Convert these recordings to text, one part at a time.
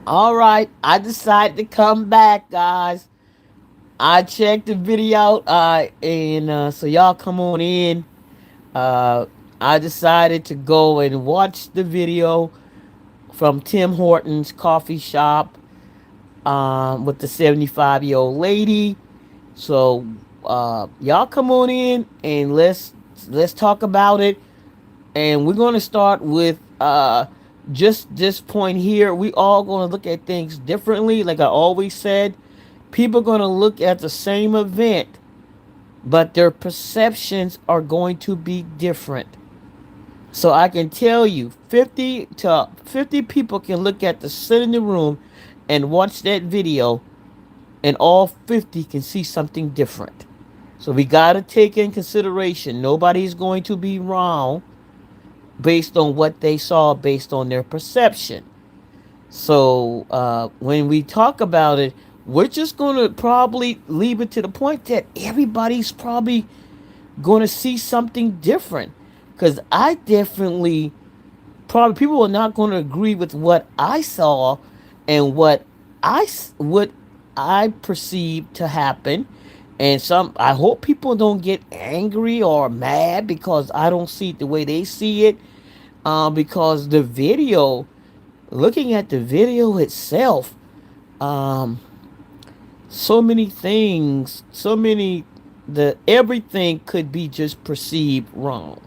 All right, I decided to come back, guys. I checked the video out, and so y'all come on in. Uh, I decided to go and watch the video from Tim Hortons coffee shop with the 75-year-old lady. So y'all come on in and let's talk about it. And we're going to start with just this point here. We all going to look at things differently. Like I always said, people are going to look at the same event, but their perceptions are going to be different. So I can tell you, 50 people can look at the sit in the room and watch that video, and all 50 can see something different. So we got to take in consideration nobody's going to be wrong based on what they saw, based on their perception. So when we talk about it, we're just going to probably leave it to the point that everybody's probably going to see something different. Because I definitely, probably people are not going to agree with what I saw and what I perceived to happen. And I hope people don't get angry or mad because I don't see it the way they see it. Because the video, looking at the video itself, um, so many things, the everything could be just perceived wrong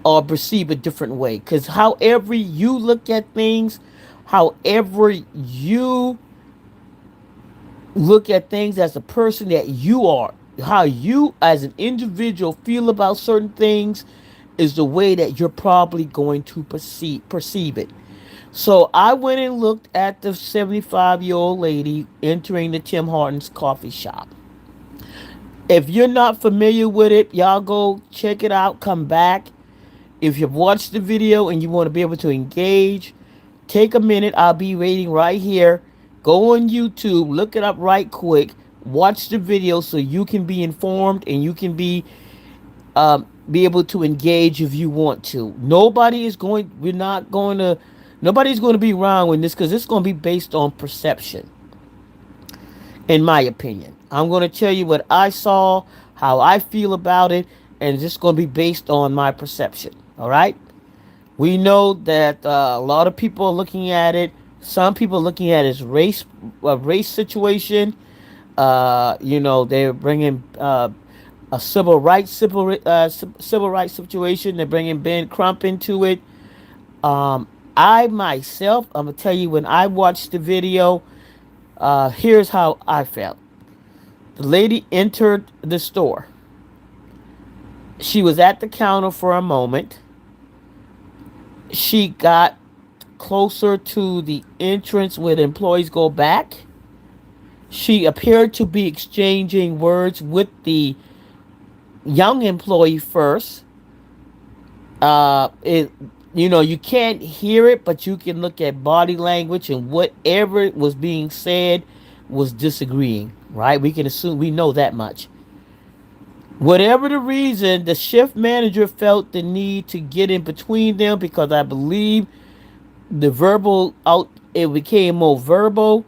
or perceived a different way. Because however you look at things, however you look at things as a person that you are, how you as an individual feel about certain things is the way that you're probably going to perceive it. So I went and looked at the 75-year-old lady entering the Tim Hortons coffee shop. If you're not familiar with it, y'all go check it out, come back. If you've watched the video and you want to be able to engage, take a minute. I'll be waiting right here. Go on YouTube, look it up right quick, watch the video so you can be informed and you can be able to engage if you want to. Nobody's going to be wrong with this because it's going to be based on perception, in my opinion. I'm going to tell you what I saw, how I feel about it, and it's just going to be based on my perception. All right? We know that a lot of people are looking at it. Some people are looking at it as a race situation. They're bringing a civil rights situation. They're bringing Ben Crump into it. I myself, I'm gonna tell you when I watched the video. Here's how I felt. The lady entered the store. She was at the counter for a moment. She got closer to the entrance where the employees go back. She appeared to be exchanging words with the young employee first. It you can't hear it, but you can look at body language and whatever was being said was disagreeing. Right? We can assume we know that much. Whatever the reason, the shift manager felt the need to get in between them because I believe the verbal out it became more verbal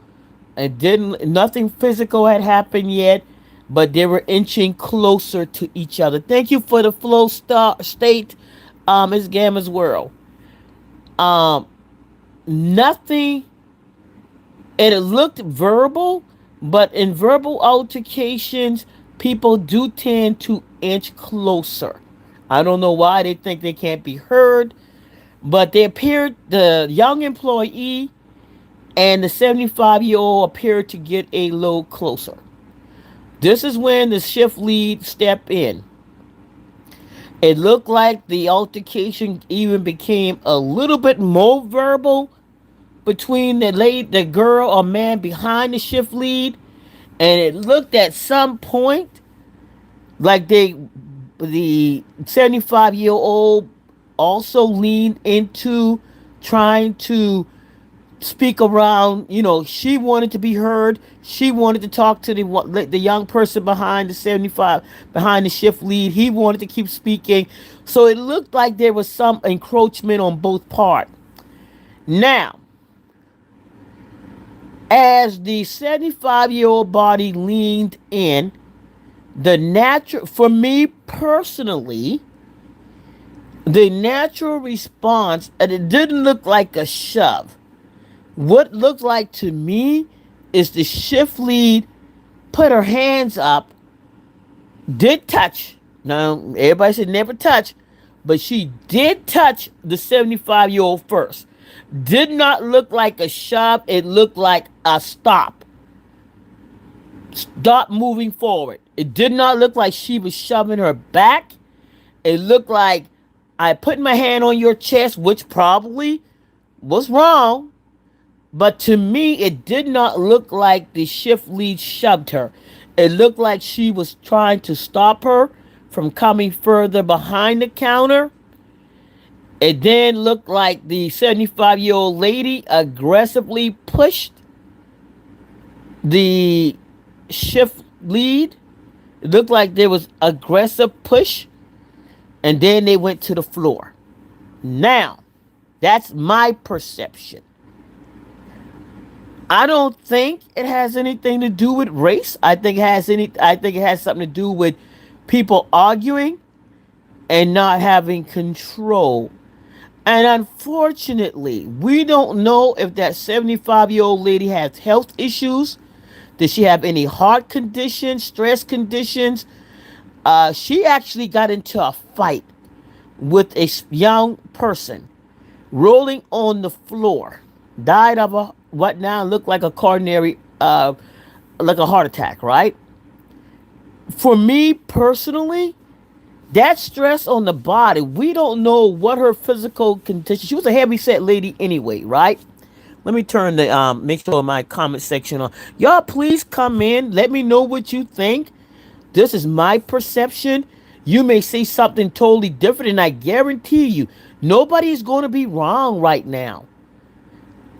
and didn't nothing physical had happened yet, but they were inching closer to each other. Thank you for the flow state, it's Gamma's world. um Nothing, and it looked verbal, but in verbal altercations people do tend to inch closer. I don't know why they think they can't be heard, but the young employee and the 75-year-old appeared to get a little closer. This is when the shift lead stepped in. It looked like the altercation even became a little bit more verbal between the girl or man behind the shift lead, and it looked at some point like the 75-year-old also leaned into trying to speak around. She wanted to be heard. She wanted to talk to the young person behind the 75, behind the shift lead. He wanted to keep speaking. So it looked like there was some encroachment on both parts. Now, As the 75-year-old body leaned in, the natural, for me personally, the natural response, and it didn't look like a shove. What looked like to me is the shift lead put her hands up, did touch. Now, everybody should never touch, but she did touch the 75-year-old first. Did not look like a shove, it looked like a stop. Stop moving forward. It did not look like she was shoving her back. It looked like I put my hand on your chest, which probably was wrong. But to me, it did not look like the shift lead shoved her. It looked like she was trying to stop her from coming further behind the counter. It then looked like the 75-year-old lady aggressively pushed the shift lead. It looked like there was aggressive push, and then they went to the floor. Now, that's my perception. I don't think it has anything to do with race. I think it has something to do with people arguing and not having control. And unfortunately, we don't know if that 75-year-old lady has health issues. Does she have any heart conditions, stress conditions? She actually got into a fight with a young person, rolling on the floor. Died of a what now looked like a coronary, like a heart attack, right? For me personally, that stress on the body, we don't know what her physical condition. She was a heavy set lady anyway, right? Let me turn the make sure my comment section on. Y'all please come in. Let me know what you think. This is my perception. You may say something totally different, and I guarantee you, nobody's going to be wrong right now.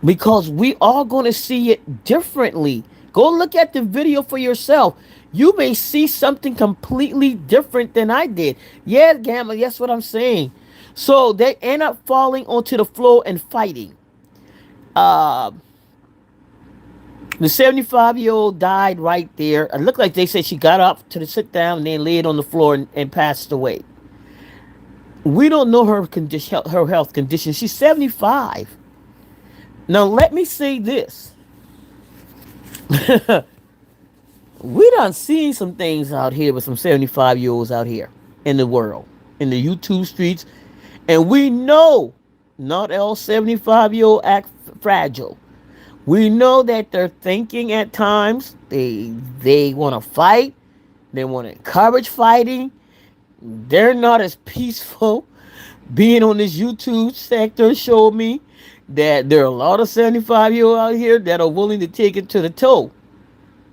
Because we are going to see it differently. Go look at the video for yourself. You may see something completely different than I did. Yeah, Gamma, that's what I'm saying. So they end up falling onto the floor and fighting. Uh, the 75-year-old died right there. It looked like they said she got up to sit down and then laid on the floor and passed away. We don't know her condition, her health condition. She's 75. Now let me say this. We done seen some things out here with some 75-year-olds out here in the world, in the YouTube streets. And we know not all 75-year-old act fragile. We know that they're thinking at times. They want to fight. They want to encourage fighting. They're not as peaceful. Being on this YouTube sector showed me that there are a lot of 75-year-olds out here that are willing to take it to the toe.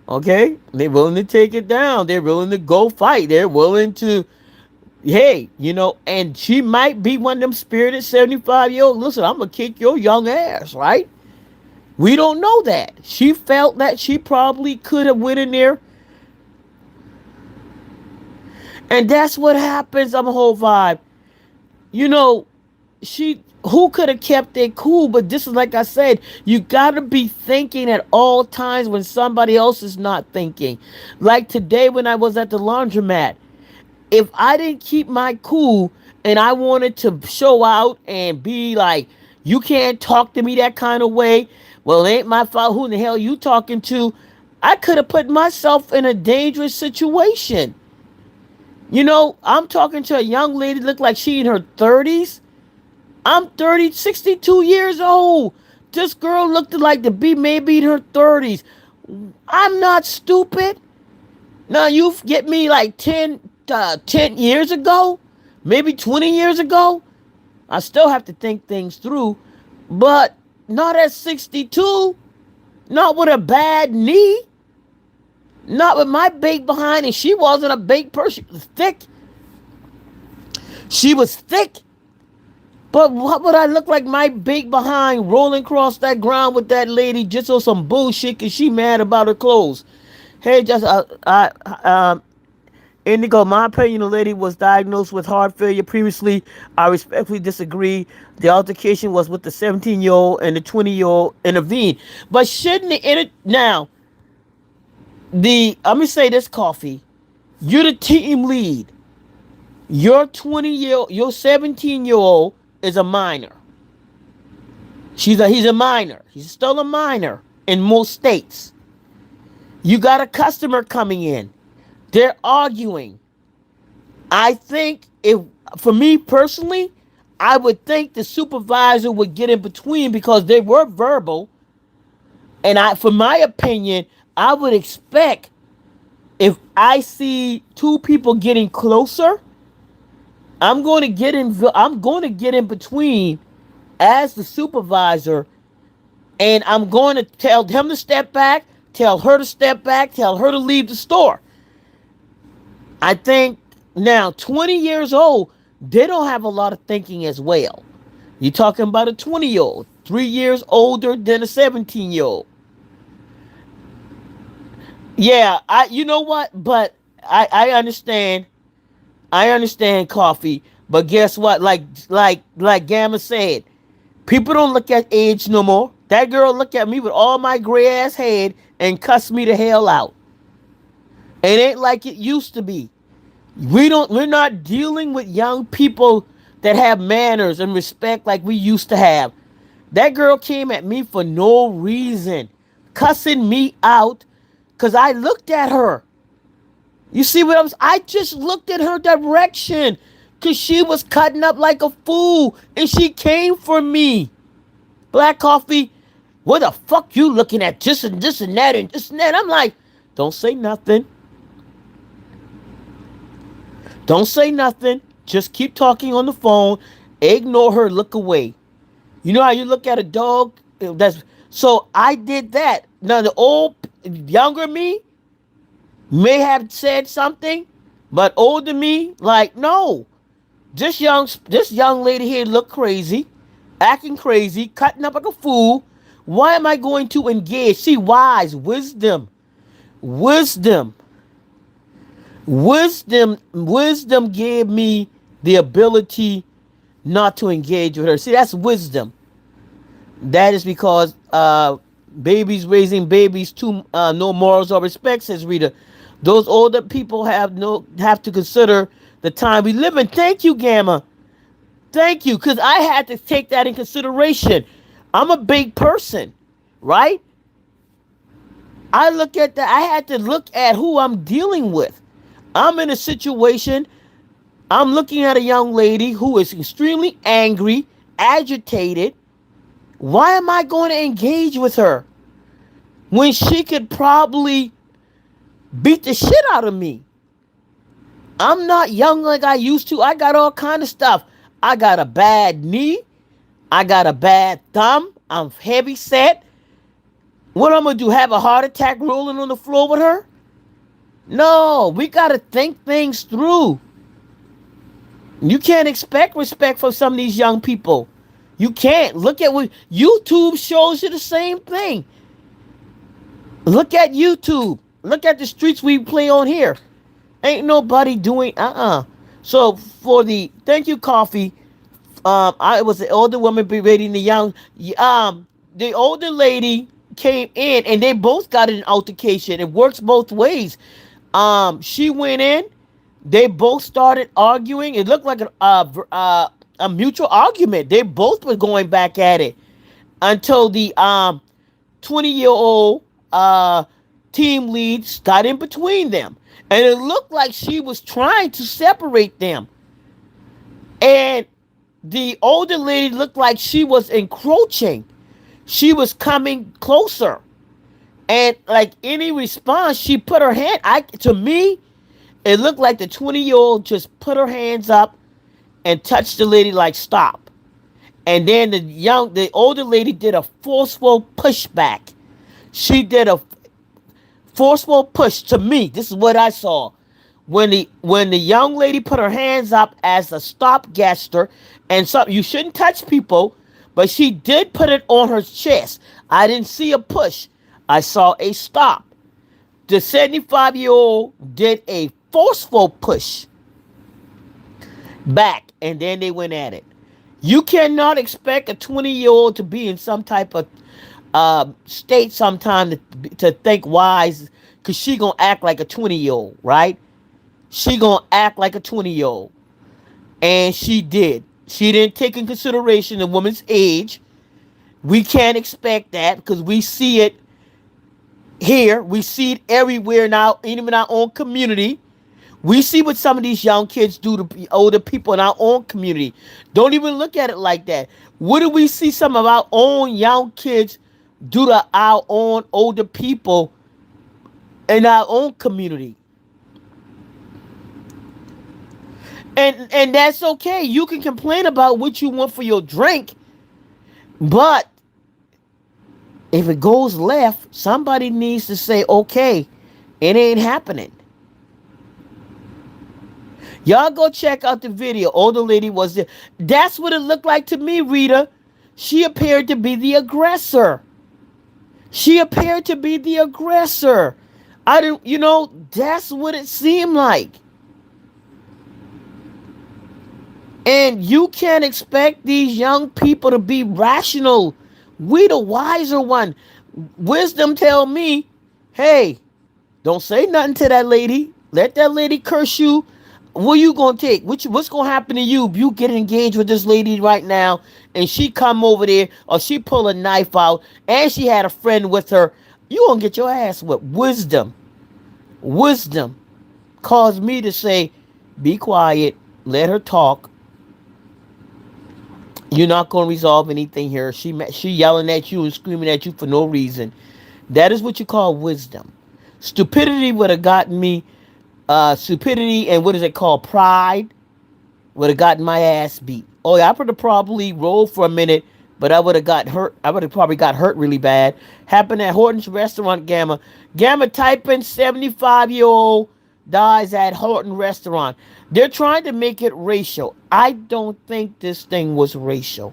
Okay? They're willing to take it down. They're willing to go fight. They're willing to, hey, and she might be one of them spirited 75-year-olds. Listen, I'm going to kick your young ass, right? We don't know that. She felt that she probably could have went in there. And that's what happens on the whole vibe. Who could have kept it cool? But this is, like I said, you got to be thinking at all times when somebody else is not thinking. Like today when I was at the laundromat, if I didn't keep my cool and I wanted to show out and be like, you can't talk to me that kind of way, well, it ain't my fault, who in the hell you talking to? I could have put myself in a dangerous situation. I'm talking to a young lady, look like she in her 30s. I'm 62 years old. This girl looked like to be maybe in her 30s. I'm not stupid. Now, you get me like 10 years ago, maybe 20 years ago. I still have to think things through, but not at 62, not with a bad knee, not with my big behind, and she wasn't a big person. She was thick. She was thick. But what would I look like my big behind rolling across that ground with that lady just on some bullshit because she mad about her clothes? Hey, just Indigo, my opinion, the lady was diagnosed with heart failure previously. I respectfully disagree. The altercation was with the 17-year-old and the 20-year-old intervened. But shouldn't now, let me say this, Coffee. You're the team lead. Your your 17-year-old is a minor. He's a minor. He's still a minor in most states. You got a customer coming in. They're arguing. I think if for me personally, I would think the supervisor would get in between because they were verbal. And for my opinion, I would expect if I see two people getting closer, I'm going to get in. I'm going to get in between as the supervisor, and I'm going to tell him to step back, tell her to step back, tell her to leave the store. I think now 20 years old, they don't have a lot of thinking as well. You're talking about a 20-year-old, 3 years older than a 17-year-old. Yeah, you know what? But I understand. I understand, Coffee. But guess what? Like Gamma said, people don't look at age no more. That girl looked at me with all my gray ass head and cussed me the hell out. It ain't like it used to be. We're not dealing with young people that have manners and respect like we used to have. That girl came at me for no reason, cussing me out because I looked at her. You see what I just looked at her direction because she was cutting up like a fool and she came for me. Black Coffee, what the fuck you looking at? This and this and that and this and that. I'm like, don't say nothing. Don't say nothing. Just keep talking on the phone. Ignore her. Look away. You know how you look at a dog? So I did that. Now the younger me may have said something, but older me, like, no. This young lady here look crazy, acting crazy, cutting up like a fool. Why am I going to engage? See, wise, wisdom. Wisdom gave me the ability not to engage with her. See, that's wisdom. That is because babies raising babies too no morals or respect, says Rita. Those older people have to consider the time we live in. Thank you, Gamma. Thank you, because I had to take that in consideration. I'm a big person, right? I look at that. I had to look at who I'm dealing with. I'm in a situation. I'm looking at a young lady who is extremely angry, agitated. Why am I going to engage with her when she could probably beat the shit out of me? I'm not young like I used to. I got all kind of stuff. I got a bad knee. I got a bad thumb. I'm heavy set. What I'm going to do, have a heart attack rolling on the floor with her? No, we got to think things through. You can't expect respect from some of these young people. You can't. Look at what YouTube shows you the same thing. Look at YouTube. Look at the streets we play on here. Ain't nobody doing So thank you, Coffee. I was the older woman berating the young. The older lady came in and they both got an altercation. It works both ways. She went in. They both started arguing. It looked like a mutual argument. They both were going back at it until the 20-year-old team lead got in between them. And it looked like she was trying to separate them. And the older lady looked like she was encroaching. She was coming closer. And like any response, she put her hand. To me, it looked like the 20-year-old just put her hands up and touched the lady like stop. And then the older lady did a forceful pushback. She did a forceful push. To me, this is what I saw. When the young lady put her hands up as a stop gesture, and you shouldn't touch people, but she did put it on her chest. I didn't see a push. I saw a stop. The 75-year-old did a forceful push back, and then they went at it. You cannot expect a 20-year-old to be in some type of state sometime to think wise, because she gonna act like a 20-year-old, right? She gonna act like a 20-year-old. And she did. She didn't take in consideration the woman's age. We can't expect that because we see it here. We see it everywhere now, even in our own community. We see what some of these young kids do to older people in our own community. Don't even look at it like that. What do we see some of our own young kids do to our own older people in our own community? And that's okay. You can complain about what you want for your drink, but if it goes left, somebody needs to say, okay, it ain't happening. Y'all go check out the video. Older lady was there. That's what it looked like to me, Rita. She appeared to be the aggressor. She appeared to be the aggressor. I didn't, that's what it seemed like. And you can't expect these young people to be rational. We the wiser one. Wisdom tell me, hey, don't say nothing to that lady. Let that lady curse you. What you gonna take? What's gonna happen to you if you get engaged with this lady right now and she come over there or she pull a knife out and she had a friend with her? You gonna get your ass whipped. Wisdom caused me to say, be quiet, let her talk. You're not gonna resolve anything here. She yelling at you and screaming at you for no reason. That is what you call wisdom. Stupidity would have gotten me. Stupidity and what is it called? Pride would have gotten my ass beat. Oh yeah, I would have probably rolled for a minute, but I would have got hurt. I would have probably got hurt really bad. Happened at Hortons restaurant. Gamma type in 75-year-old dies at Horton restaurant. They're trying to make it racial. I don't think this thing was racial.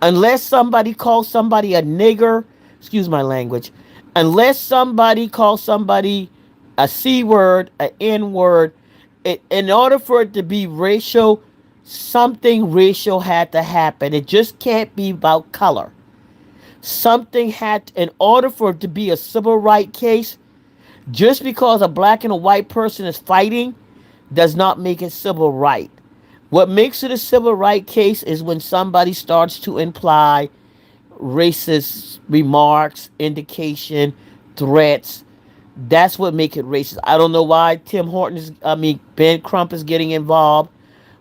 Unless somebody calls somebody a nigger, excuse my language, unless somebody calls somebody a C word, an N word, in order for it to be racial, something racial had to happen. It just can't be about color. Something had, in order for it to be a civil rights case, just because a black and a white person is fighting does not make it civil right. What makes it a civil right case is when somebody starts to imply racist remarks, indication, threats. That's what makes it racist. I don't know why Ben Crump is getting involved,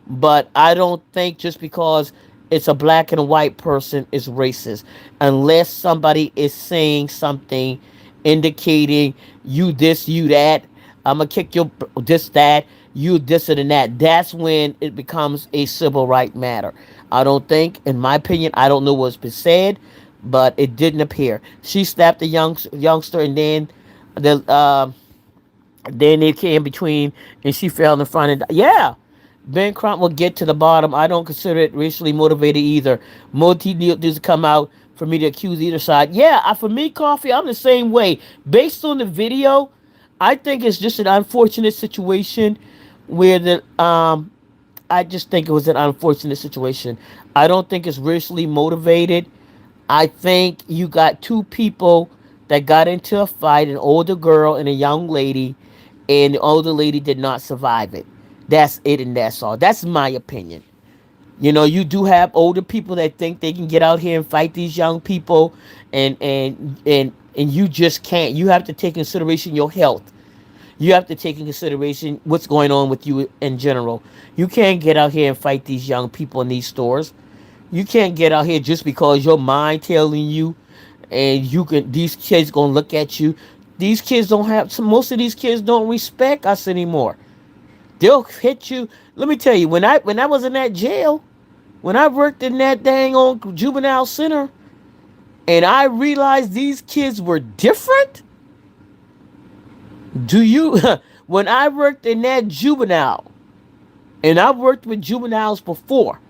but I don't think just because it's a black and a white person is racist, unless somebody is saying something indicating you this, you that, I'm gonna kick your this, that, you this and that. That's when it becomes a civil right matter. I don't think, in my opinion, I don't know what's been said, but it didn't appear. She slapped the youngster, and the then they came between, and she fell in the front. And yeah, Ben Crump will get to the bottom. I don't consider it racially motivated either. Multi needs to come out for me to accuse either side. Yeah, for me, Coffee, I'm the same way. Based on the video, I think it's just an unfortunate situation where I just think it was an unfortunate situation. I don't think it's racially motivated. I think you got two people that got into a fight, an older girl and a young lady, and the older lady did not survive it. That's it, and that's all. That's my opinion. You do have older people that think they can get out here and fight these young people, and you just can't. You have to take in consideration your health. You have to take in consideration what's going on with you in general. You can't get out here and fight these young people in these stores. You can't get out here just because your mind telling you, and these kids gonna look at you. These kids don't have. Most of these kids don't respect us anymore. They'll hit you. Let me tell you, when I was in that jail, when I worked in that dang on juvenile center, and I realized these kids were different. When I worked in that juvenile, and I've worked with juveniles before,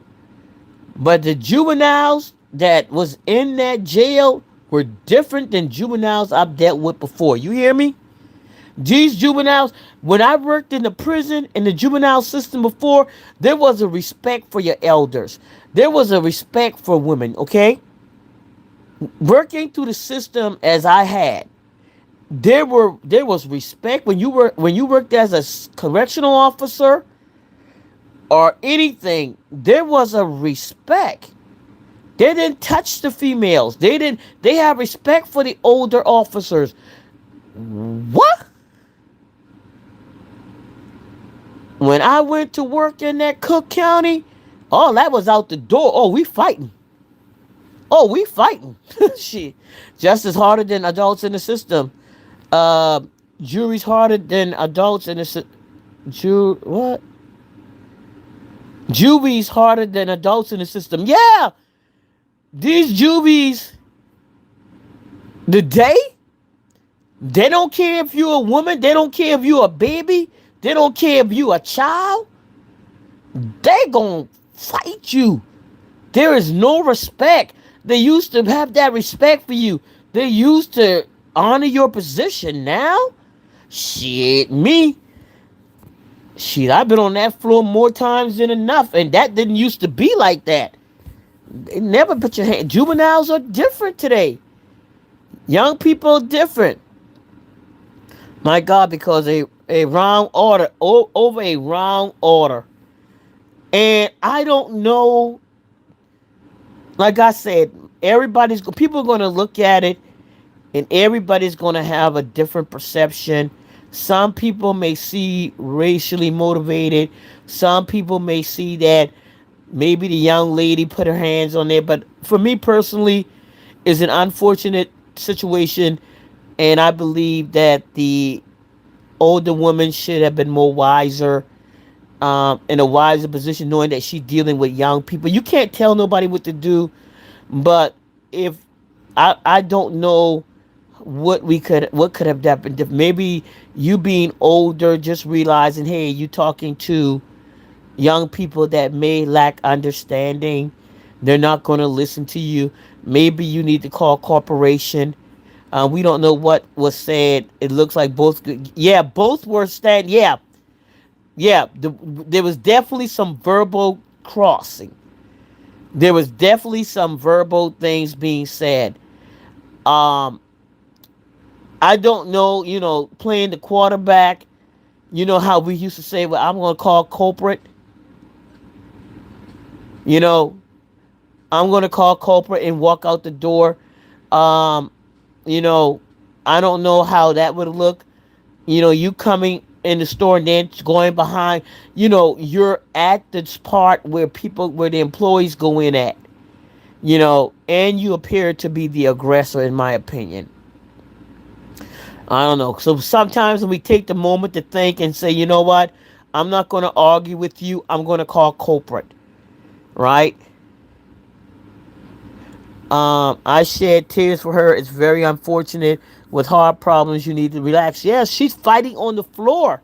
but the juveniles that was in that jail were different than juveniles I've dealt with before. You hear me? These juveniles, when I worked in the prison, in the juvenile system before, there was a respect for your elders. There was a respect for women, okay? Working through the system as I had, there was respect when you worked as a correctional officer or anything. There was a respect. They didn't touch the females. They have respect for the older officers. What? When I went to work in that Cook County, all that was out the door. Oh, we fighting. Oh, we fighting. Shit. Just as harder than adults in the system. Uh, Jury's harder than adults in the system. What? Juvies harder than adults in the system. Yeah, these juvies, the day, they don't care if you're a woman. They don't care if you're a baby. They don't care if you're a child. They gonna fight you. There is no respect. They used to have that respect for you. They used to honor your position. Now, shit, me. Shit, I've been on that floor more times than enough, and that didn't used to be like that. They never put your hand. Juveniles are different today. Young people are different. My God, because a wrong order over a wrong order, and I don't know. Like I said, people are going to look at it, and everybody's going to have a different perception. Some people may see racially motivated. Some people may see that maybe the young lady put her hands on there. But for me personally, it's an unfortunate situation. And I believe that the older woman should have been more wiser, in a wiser position, knowing that she's dealing with young people. You can't tell nobody what to do. But if I don't know what could have happened if maybe you being older, just realizing, hey, you talking to young people that may lack understanding. They're not going to listen to you. Maybe you need to call corporation. We don't know what was said. It looks like both. Yeah, both were stand. Yeah, yeah. There was definitely some verbal crossing. There was definitely some verbal things being said. Um, I don't know, playing the quarterback. You know how we used to say, well, I'm going to call corporate. You know, I'm going to call corporate and walk out the door. Um, you know, I don't know how that would look. You coming in the store and then going behind, you're at this part where the employees go in at, and you appear to be the aggressor, in my opinion. I don't know. So sometimes when we take the moment to think and say, you know what, I'm not going to argue with you. I'm going to call corporate, right? I shed tears for her. It's very unfortunate. With heart problems, you need to relax. Yes, she's fighting on the floor.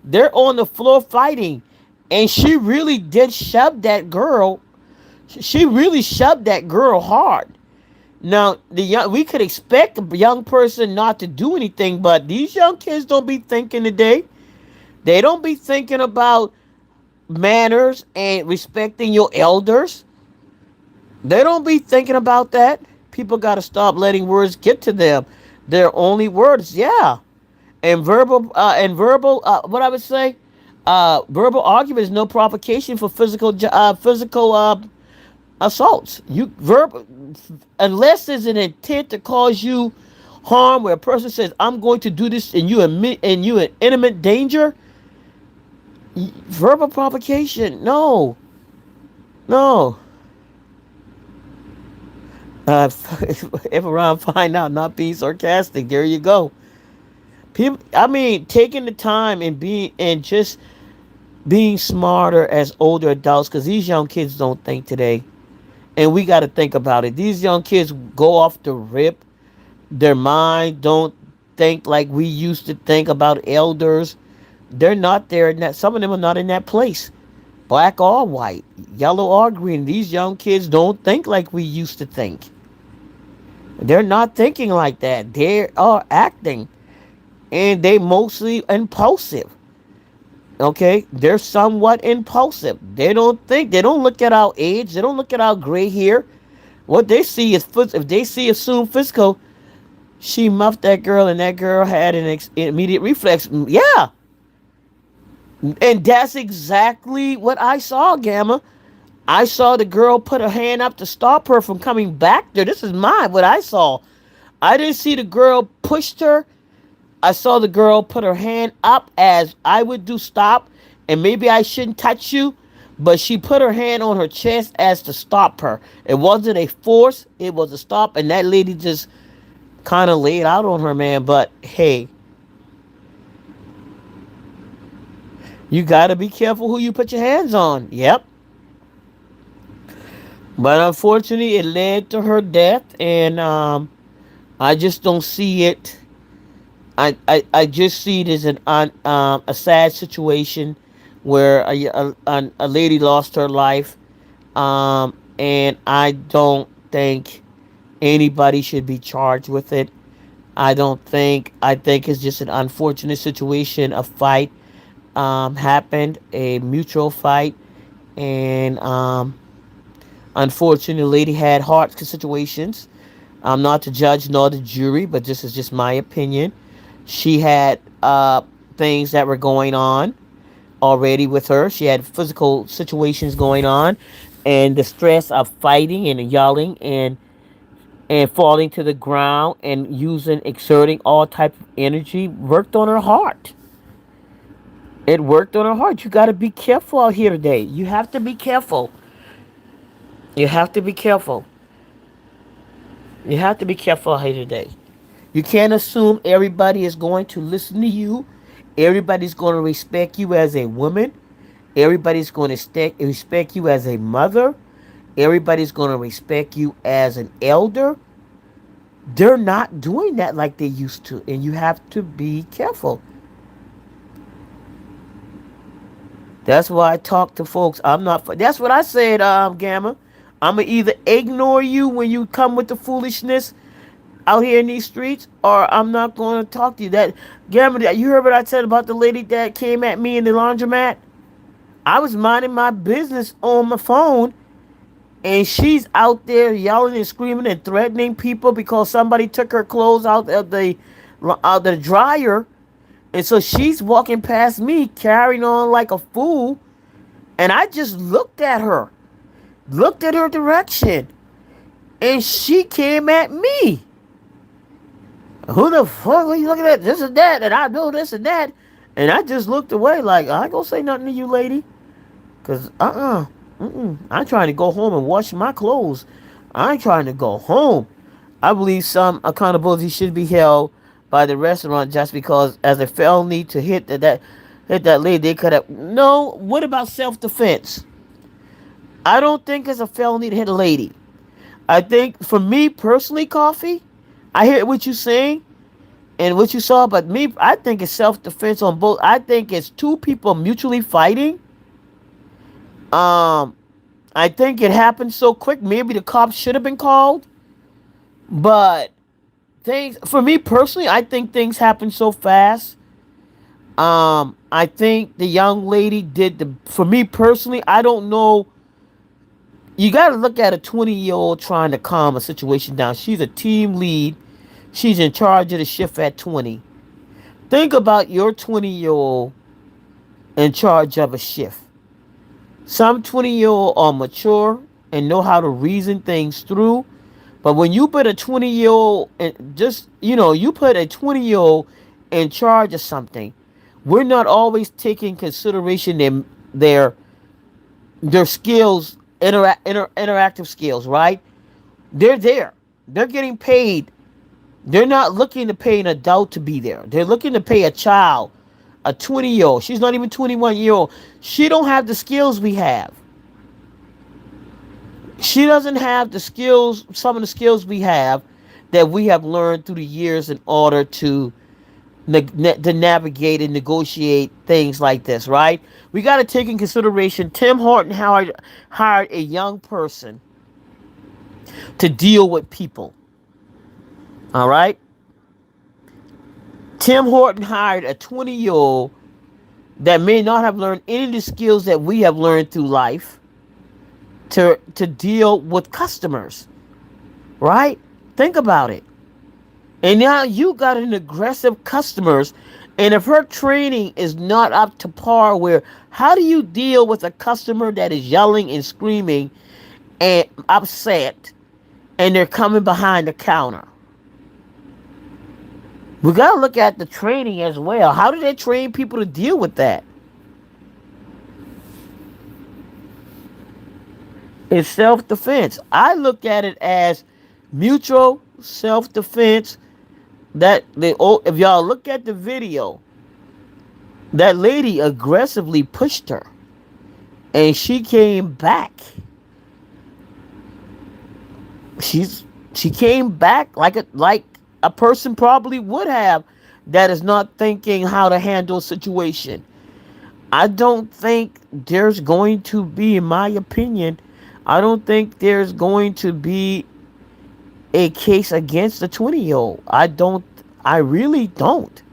They're on the floor fighting. And she really did shove that girl. She really shoved that girl hard. Now, we could expect a young person not to do anything, but these young kids don't be thinking today. They don't be thinking about manners and respecting your elders. They don't be thinking about that. People got to stop letting words get to them. They're only words, yeah. And verbal, what I would say, verbal argument is no provocation for physical assaults. Unless there's an intent to cause you harm, where a person says, "I'm going to do this," and you in imminent danger. Verbal provocation, no, no. If around find out, not being sarcastic. There you go. People, I mean, taking the time and just being smarter as older adults, because these young kids don't think today. And we got to think about it. These young kids go off the rip. Their mind don't think like we used to think about elders. They're not there in that. Some of them are not in that place. Black or white, yellow or green. These young kids don't think like we used to think. They're not thinking like that. They are acting. and they mostly impulsive. Okay, they're somewhat impulsive. They don't look at our age, they don't look at our gray hair. What they see is if they see assumed physical, she muffed that girl and that girl had an immediate reflex. Yeah, and that's exactly what I saw, Gamma. I saw the girl put her hand up to stop her from coming back there. This is what I saw. I didn't see the girl pushed her. I saw the girl put her hand up as I would do stop, and maybe I shouldn't touch you, but she put her hand on her chest as to stop her. It wasn't a force, it was a stop, and that lady just kind of laid out on her, man. But hey, you got to be careful who you put your hands on. Yep. But unfortunately, it led to her death, and I just don't see it. I just see it as a sad situation where a lady lost her life, and I don't think anybody should be charged with it. I think it's just an unfortunate situation. A fight happened, a mutual fight, and unfortunately, the lady had heart situations. I'm not the judge nor the jury, but this is just my opinion. She had things that were going on already with her. She had physical situations going on, and the stress of fighting and yelling and falling to the ground and exerting all type of energy worked on her heart. It worked on her heart. You got to be careful out here today. You have to be careful. You have to be careful. You have to be careful out here today. You can't assume everybody is going to listen to you. Everybody's going to respect you as a woman. Everybody's going to respect you as a mother. Everybody's going to respect you as an elder. They're not doing that like they used to, and you have to be careful. That's why I talk to folks. I'm not. That's what I said, Gamma. I'm gonna either ignore you when you come with the foolishness out here in these streets, or I'm not going to talk to you. That Gamma, you heard what I said about the lady that came at me in the laundromat? I was minding my business on my phone, and she's out there yelling and screaming and threatening people because somebody took her clothes out of the dryer, and so she's walking past me carrying on like a fool, and I just looked at her direction, and she came at me. Who the fuck are you looking at? This and that, and I know this and that. And I just looked away like, I ain't gonna say nothing to you, lady. Because, I'm trying to go home and wash my clothes. I ain't trying to go home. I believe some accountability should be held by the restaurant just because as a felony to hit that lady, they could have. No, what about self-defense? I don't think it's a felony to hit a lady. I think for me personally, Coffee, I hear what you're saying and what you saw, but me, I think it's self-defense on both. I think it's two people mutually fighting. Um, I think it happened so quick. Maybe the cops should have been called, but things for me personally, I think things happen so fast. I think the young lady did the. For me personally, I don't know. You got to look at a 20-year-old trying to calm a situation down. She's a team lead. She's in charge of the shift at 20. Think about your 20-year-old in charge of a shift. Some 20-year-old are mature and know how to reason things through. But when you put a 20-year-old, you put a 20-year-old in charge of something, we're not always taking consideration their, their skills, interactive skills, right? They're there. They're getting paid. They're not looking to pay an adult to be there. They're looking to pay a child, a 20-year-old. She's not even 21-year-old. She don't have the skills we have. She doesn't have the skills, some of the skills we have that we have learned through the years in order to navigate and negotiate things like this, right? We got to take in consideration Tim Horton hired a young person to deal with people. All right? Tim Horton hired a 20-year-old that may not have learned any of the skills that we have learned through life to deal with customers, right? Think about it. And now you got an aggressive customers, and if her training is not up to par, where how do you deal with a customer that is yelling and screaming and upset, and they're coming behind the counter? We got to look at the training as well. How do they train people to deal with that? It's self-defense. I look at it as mutual self-defense. That they, if y'all look at the video, that lady aggressively pushed her, and she came back. She came back like a person probably would have, that is not thinking how to handle a situation. I don't think there's going to be, in my opinion, I don't think there's going to be a case against the 20-year-old. I really don't.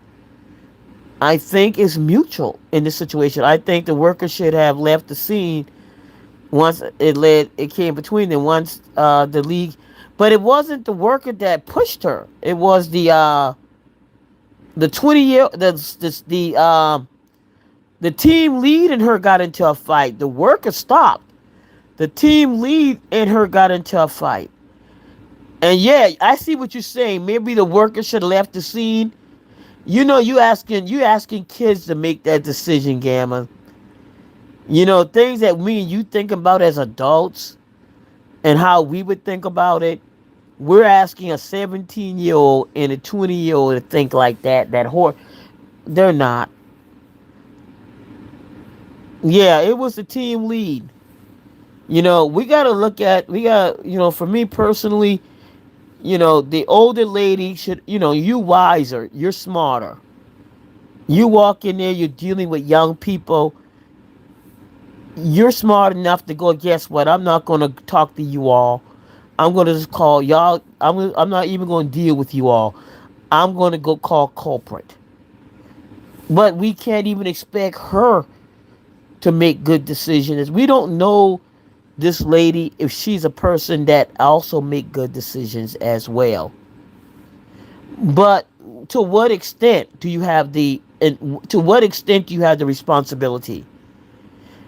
I think it's mutual in this situation. I think the worker should have left the scene once it came between them, once the league, but it wasn't the worker that pushed her. It was the 20-year the team lead and her got into a fight. The worker stopped. The team lead and her got into a fight. And yeah, I see what you're saying. Maybe the worker should have left the scene. You asking kids to make that decision, Gamma. Things that me and you think about as adults and how we would think about it. We're asking a 17-year-old and a 20-year-old to think like that. They're not. Yeah, it was the team lead. We got to look at, for me personally, the older lady should, you wiser, you're smarter. You walk in there, you're dealing with young people. You're smart enough to go, guess what? I'm not going to talk to you all. I'm going to just call y'all. I'm not even going to deal with you all. I'm going to go call culprit. But we can't even expect her to make good decisions. We don't know this lady if she's a person that also make good decisions as well. But to what extent do you have to what extent do you have the responsibility?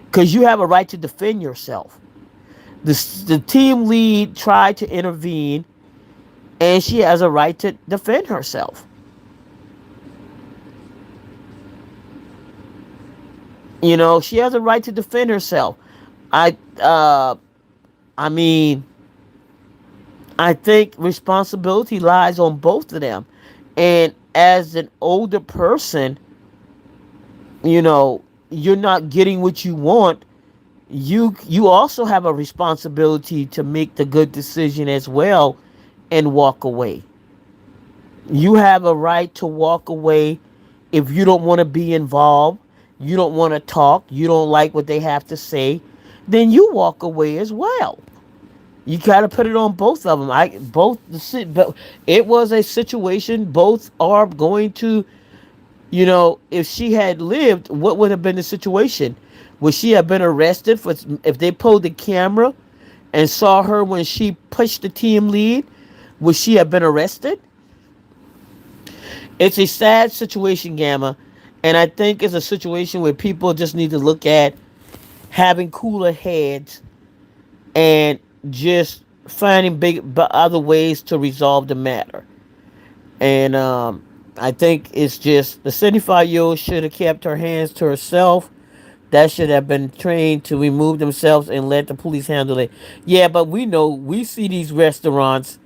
Because you have a right to defend yourself. The team lead tried to intervene, and she has a right to defend herself. She has a right to defend herself. I uh I mean, I think responsibility lies on both of them. And as an older person, you're not getting what you want. You also have a responsibility to make the good decision as well and walk away. You have a right to walk away if you don't want to be involved, you don't want to talk, you don't like what they have to say, then you walk away as well. You got to put it on both of them. But it was a situation. Both are going to, if she had lived, what would have been the situation? Would she have been arrested for if they pulled the camera and saw her when she pushed the team lead? Would she have been arrested? It's a sad situation, Gamma, and I think it's a situation where people just need to look at having cooler heads and just finding other ways to resolve the matter. And I think it's just the 75-year-old should have kept her hands to herself. That should have been trained to remove themselves and let the police handle it. Yeah, but we see these restaurants.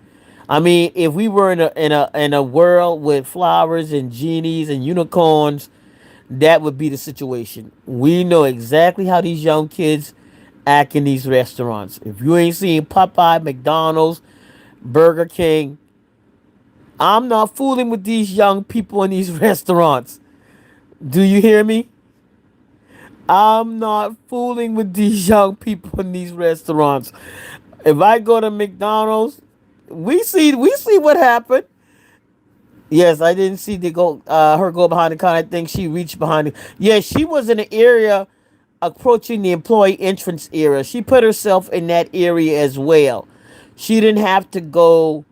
I mean, if we were in a world with flowers and genies and unicorns, that would be the situation. We know exactly how these young kids act in these restaurants. If you ain't seen Popeye, McDonald's, Burger King, I'm not fooling with these young people in these restaurants. Do you hear me? I'm not fooling with these young people in these restaurants. If I go to McDonald's, we see what happened. Yes, I didn't see the go her go behind the counter. I think she reached behind the. Yeah, she was in the area approaching the employee entrance area. She put herself in that area as well. She didn't have to go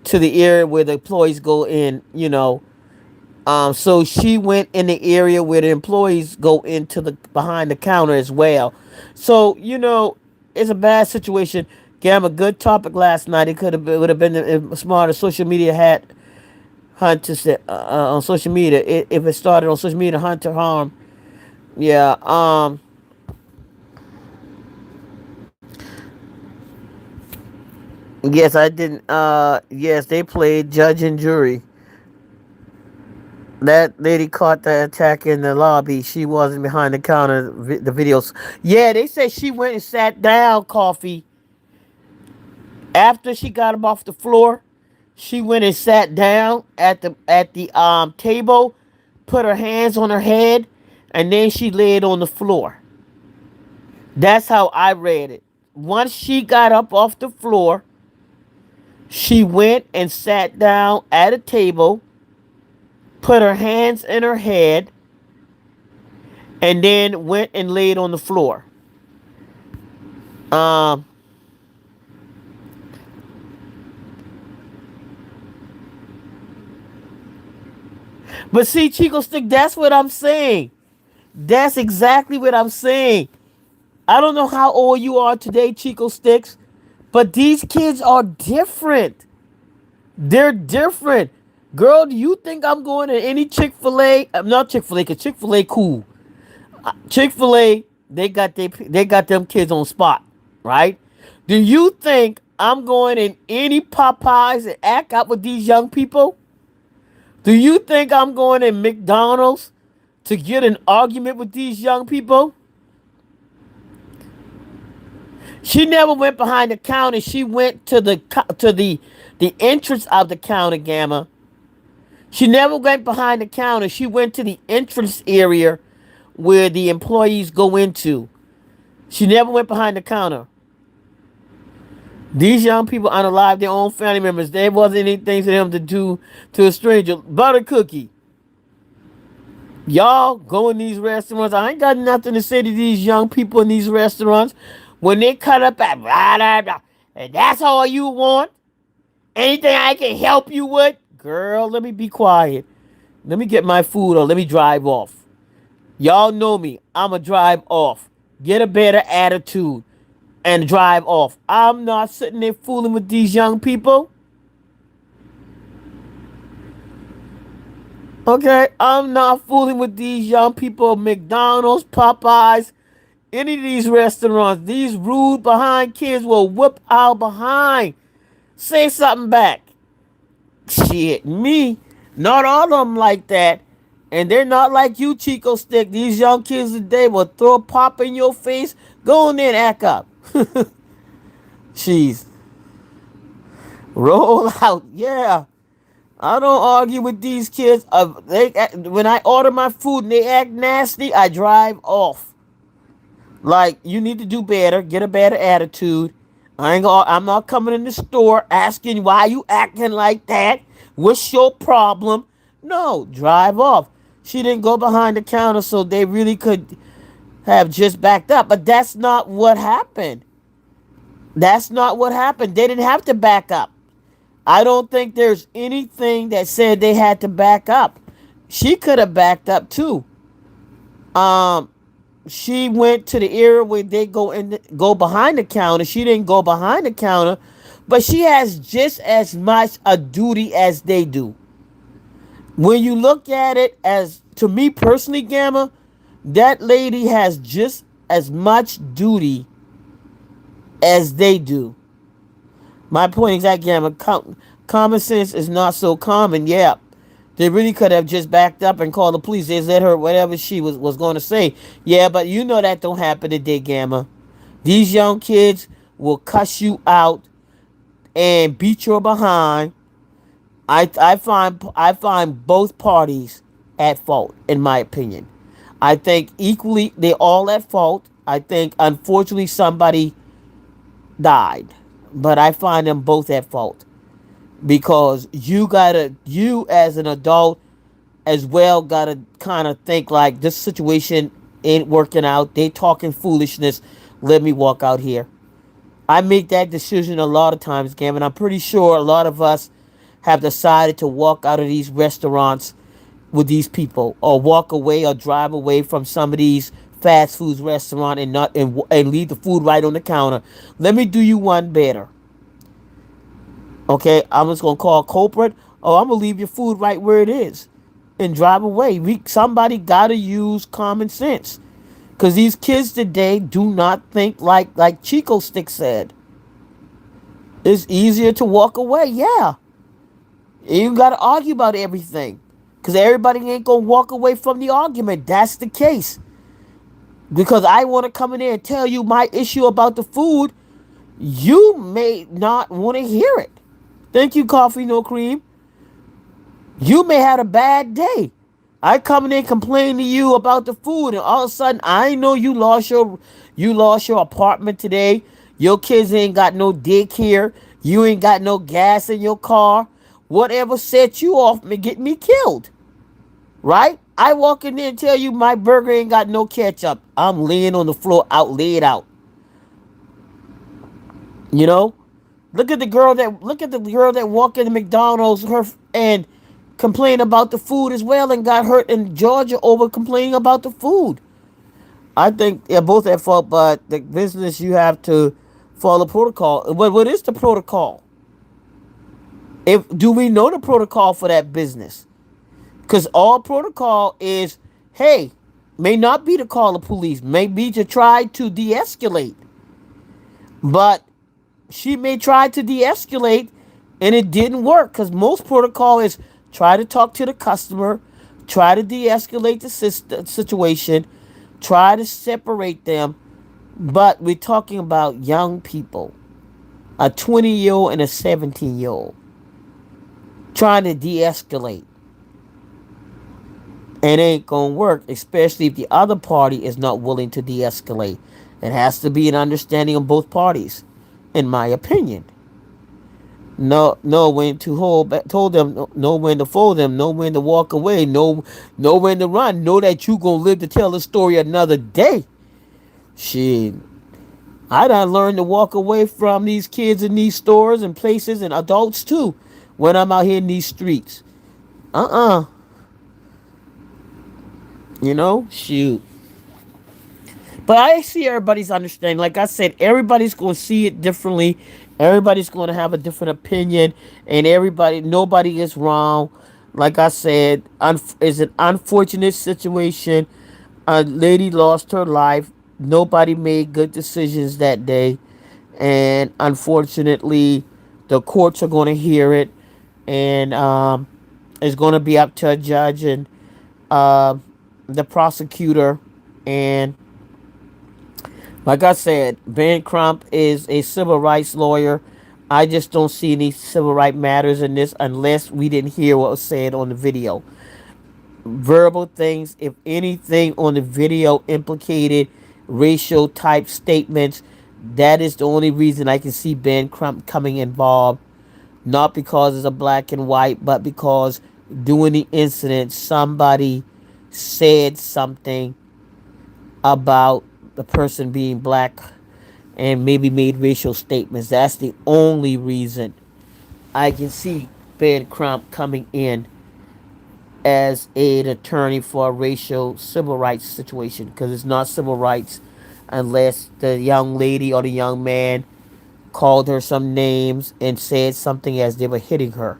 to the area where the employees go in, you know. So she went in the area where the employees go into the behind the counter as well. So you know, it's a bad situation. Gam, a good topic last night. It could have been, would have been smarter. Social media had hunters that, on social media. If it started on social media, hunter harm. Yeah. Yes, I didn't. Yes, they played judge and jury. That lady caught the attack in the lobby. She wasn't behind the counter. The videos. Yeah, they said she went and sat down. Coffee after she got him off the floor. She went and sat down at the table, put her hands on her head, and then she laid on the floor. That's how I read it. Once she got up off the floor, she went and sat down at a table, put her hands in her head, and then went and laid on the floor. Um, but see, Chico Stick, that's what I'm saying. That's exactly what I'm saying. I don't know how old you are today, Chico Sticks, but these kids are different. They're different. Girl, do you think I'm going to any Chick-fil-A? I'm not Chick-fil-A, because Chick-fil-A cool. Chick-fil-A, they got them kids on spot, right? Do you think I'm going in any Popeyes and act out with these young people? Do you think I'm going in McDonald's to get an argument with these young people? She never went behind the counter. She went to the entrance of the counter, Gamma. She never went behind the counter. She went to the entrance area where the employees go into. She never went behind the counter. These young people unalive their own family members. There wasn't anything for them to do to a stranger. Butter cookie. Y'all go in these restaurants. I ain't got nothing to say to these young people in these restaurants. When they cut up at blah, blah, blah, and that's all you want? Anything I can help you with? Girl, let me be quiet. Let me get my food or let me drive off. Y'all know me. I'ma drive off. Get a better attitude and drive off. I'm not sitting there fooling with these young people. Okay? I'm not fooling with these young people. McDonald's, Popeyes, any of these restaurants. These rude behind kids will whip out behind. Say something back. Shit, me. Not all of them like that. And they're not like you, Chico Stick. These young kids today will throw a pop in your face. Go in there and act up. Jeez. Roll out. Yeah. I don't argue with these kids. When I order my food and they act nasty, I drive off. Like, you need to do better. Get a better attitude. I'm not coming in the store asking why you acting like that. What's your problem? No, drive off. She didn't go behind the counter, so they really could have just backed up. But that's not what happened. That's not what happened. They didn't have to back up. I don't think there's anything that said they had to back up. She could have backed up too. Um, she went to the area where they go behind the counter. She didn't go behind the counter, but she has just as much a duty as they do. When you look at it, as to me personally, Gamma, that lady has just as much duty as they do. My point exactly, Gamma. Common sense is not so common. Yeah, they really could have just backed up and called the police. They let her whatever she was going to say. Yeah, but you know that don't happen today, Gamma. These young kids will cuss you out and beat your behind. I find both parties at fault, in my opinion. I think equally they're all at fault. I think unfortunately somebody died, but I find them both at fault. because you as an adult as well gotta kind of think like this situation ain't working out. They talking foolishness. Let me walk out here. I make that decision a lot of times, Gavin. I'm pretty sure a lot of us have decided to walk out of these restaurants with these people, or walk away or drive away from some of these fast food restaurant and not and leave the food right on the counter. Let me do you one better. Okay, I'm just gonna call culprit. Oh, I'm gonna leave your food right where it is and drive away. Somebody gotta use common sense. Cause these kids today do not think like Chico Stick said. It's easier to walk away, yeah. You gotta argue about everything. Cause everybody ain't gonna walk away from the argument. That's the case. Because I wanna come in there and tell you my issue about the food, you may not wanna hear it. Thank you, Coffee No Cream. You may have a bad day. I come in and complain to you about the food, and all of a sudden I know you lost your apartment today. Your kids ain't got no daycare. You ain't got no gas in your car. Whatever set you off may get me killed. Right? I walk in there and tell you my burger ain't got no ketchup. I'm laying on the floor out laid out. You know? Look at the girl that walked into McDonald's and complained about the food as well and got hurt in Georgia over complaining about the food. I think they're both at fault, but the business you have to follow protocol. What is the protocol? If do we know the protocol for that business? Because all protocol is, hey, may not be to call the police, may be to try to de-escalate. But she may try to de-escalate and it didn't work because most protocol is try to talk to the customer, try to de-escalate the situation, try to separate them. But we're talking about young people, a 20-year-old and a 17-year-old, trying to de-escalate. It ain't gonna work, especially if the other party is not willing to de-escalate. It has to be an understanding of both parties, in my opinion. Know when to hold back, told them, know when to fold them, know when to walk away, know when to run, know that you gonna live to tell the story another day. Shit, I done learned to walk away from these kids in these stores and places and adults too when I'm out here in these streets. Uh-uh. Shoot. But I see everybody's understanding. Like I said, everybody's going to see it differently. Everybody's going to have a different opinion, and nobody is wrong. Like I said, it's an unfortunate situation. A lady lost her life. Nobody made good decisions that day, and unfortunately, the courts are going to hear it, and it's going to be up to a judge and uh, the prosecutor, and like I said, Ben Crump is a civil rights lawyer. I just don't see any civil rights matters in this unless we didn't hear what was said on the video. Verbal things, if anything on the video implicated racial type statements, that is the only reason I can see Ben Crump coming involved. Not because it's a black and white, but because during the incident, somebody said something about the person being black and maybe made racial statements. That's the only reason I can see Ben Crump coming in as an attorney for a racial civil rights situation, because it's not civil rights unless the young lady or the young man called her some names and said something as they were hitting her.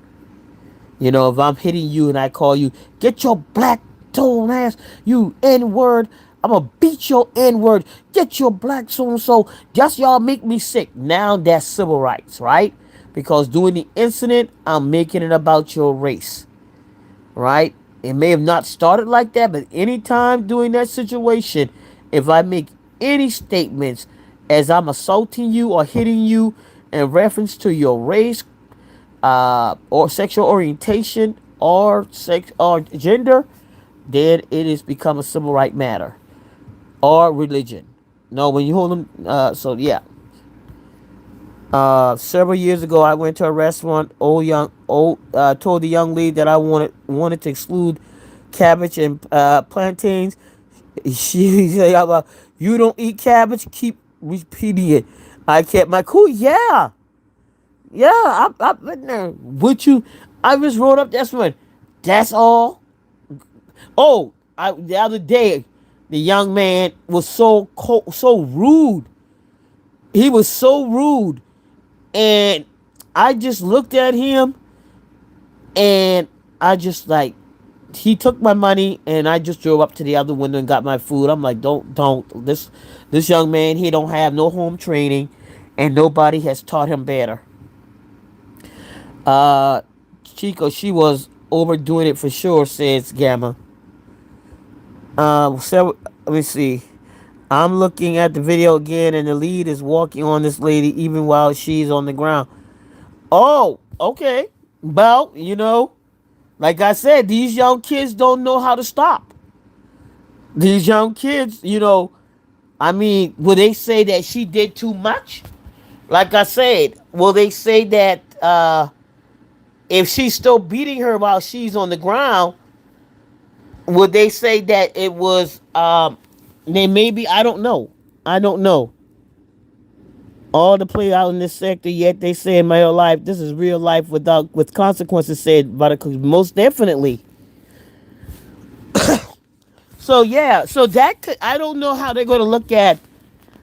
If I'm hitting you and I call you, get your black told ass, you N word, I'm gonna beat your N word, get your black so and so, just y'all make me sick. Now that's civil rights, right? Because during the incident, I'm making it about your race, right? It may have not started like that, but anytime during that situation, if I make any statements as I'm assaulting you or hitting you in reference to your race, or sexual orientation or sex or gender, then it has become a civil right matter or religion. No, when you hold them, so yeah. Several years ago, I went to a restaurant. Told the young lady that I wanted to exclude cabbage and plantains. She said, "You don't eat cabbage." Keep repeating it. I kept my cool. Yeah, yeah. I've been there. Would you? I just rolled up this one. That's all. Oh, the other day, the young man was so cold, so rude. He was so rude, and I just looked at him, and I just like he took my money, and I just drove up to the other window and got my food. I'm like, don't this young man, he don't have no home training, and nobody has taught him better. Uh, Chico, she was overdoing it for sure, says Gamma. So let me see. I'm looking at the video again, and the lead is walking on this lady even while she's on the ground. Oh, okay. Well, like I said, these young kids don't know how to stop. These young kids, I mean, will they say that she did too much? Like I said, will they say that if she's still beating her while she's on the ground, would they say that it was, then maybe, I don't know. I don't know. All to play out in this sector, yet they say in my life, this is real life with consequences said, but most definitely. So yeah, so that could, I don't know how they're going to look at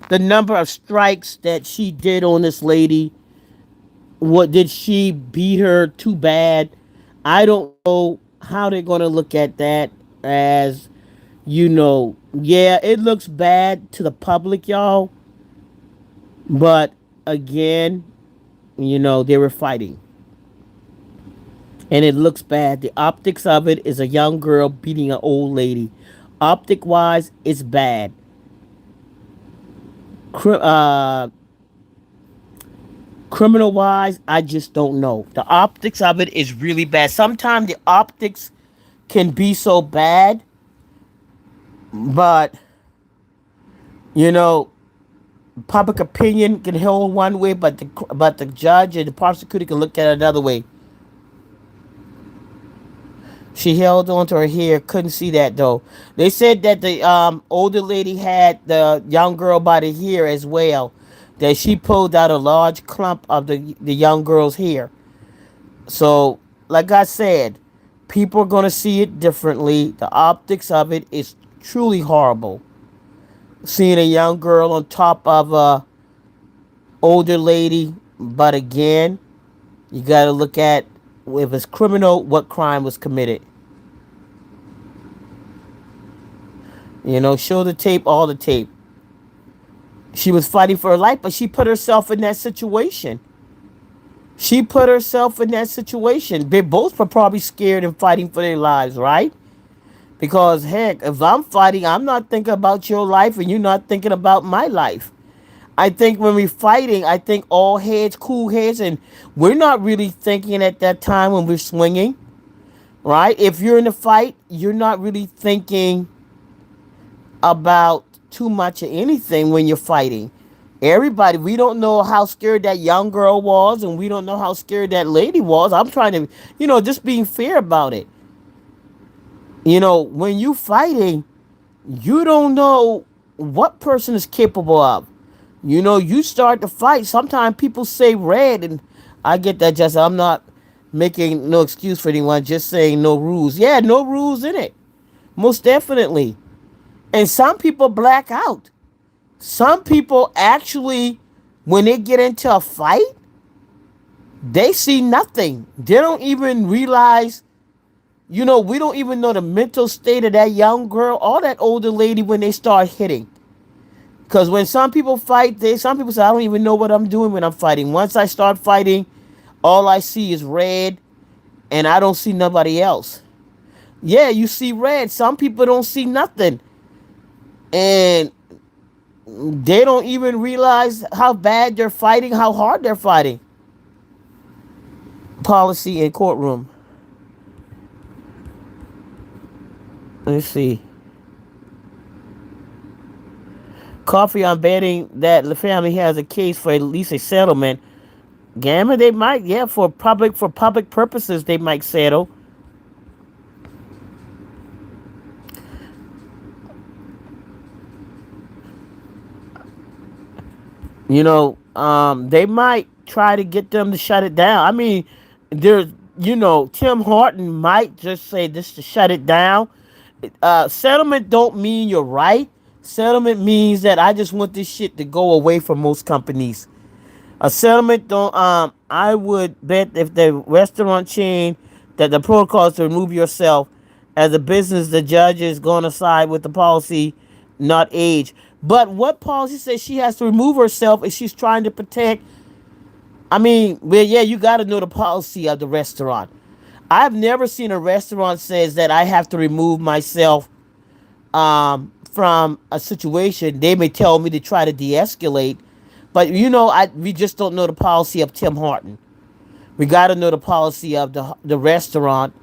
the number of strikes that she did on this lady. What did she beat her too bad? I don't know how they're going to look at that as, yeah, it looks bad to the public, y'all. But again, they were fighting. And it looks bad. The optics of it is a young girl beating an old lady. Optic wise, it's bad. Criminal wise, I just don't know. The optics of it is really bad. Sometimes the optics can be so bad, but you know, public opinion can hold one way, but the judge and the prosecutor can look at it another way. She held onto her hair, couldn't see that though. They said that the older lady had the young girl by the hair as well. That she pulled out a large clump of the young girl's hair. So, like I said, people are gonna see it differently. The optics of it is truly horrible. Seeing a young girl on top of a older lady, but again, you gotta look at if it's criminal, what crime was committed. Show the tape, all the tape. She was fighting for her life, but she put herself in that situation. She put herself in that situation. They both were probably scared and fighting for their lives, right? Because heck, if I'm fighting, I'm not thinking about your life and you're not thinking about my life. I think when we're fighting, I think all heads, cool heads, and we're not really thinking at that time when we're swinging, right? If you're in a fight, you're not really thinking about too much of anything when you're fighting. Everybody, we don't know how scared that young girl was, and we don't know how scared that lady was. I'm trying to, just being fair about it. When you fighting, you don't know what person is capable of. You start to fight. Sometimes people say red, and I get that. Just I'm not making no excuse for anyone. Just saying no rules. Yeah, no rules in it. Most definitely. And some people black out. Some people actually, when they get into a fight, they see nothing. They don't even realize, we don't even know the mental state of that young girl or that older lady when they start hitting. Because when some people fight, some people say, I don't even know what I'm doing when I'm fighting. Once I start fighting, all I see is red, and I don't see nobody else. Yeah, you see red. Some people don't see nothing. And they don't even realize how bad they're fighting, how hard they're fighting. Policy in courtroom. Let's see. Coffee on betting that the family has a case for at least a settlement. Gamma, they might, yeah, for public purposes, they might settle. They might try to get them to shut it down. I mean, there's, Tim Horton might just say this to shut it down. Settlement don't mean you're right. Settlement means that I just want this shit to go away from most companies. A settlement don't. I would bet if the restaurant chain that the protocol is to remove yourself as a business, the judge is going to side with the policy, not age. But what policy says she has to remove herself if she's trying to protect? I mean, well, yeah, you got to know the policy of the restaurant. I've never seen a restaurant says that I have to remove myself from a situation. They may tell me to try to de-escalate, but we just don't know the policy of Tim Horton. We got to know the policy of the restaurant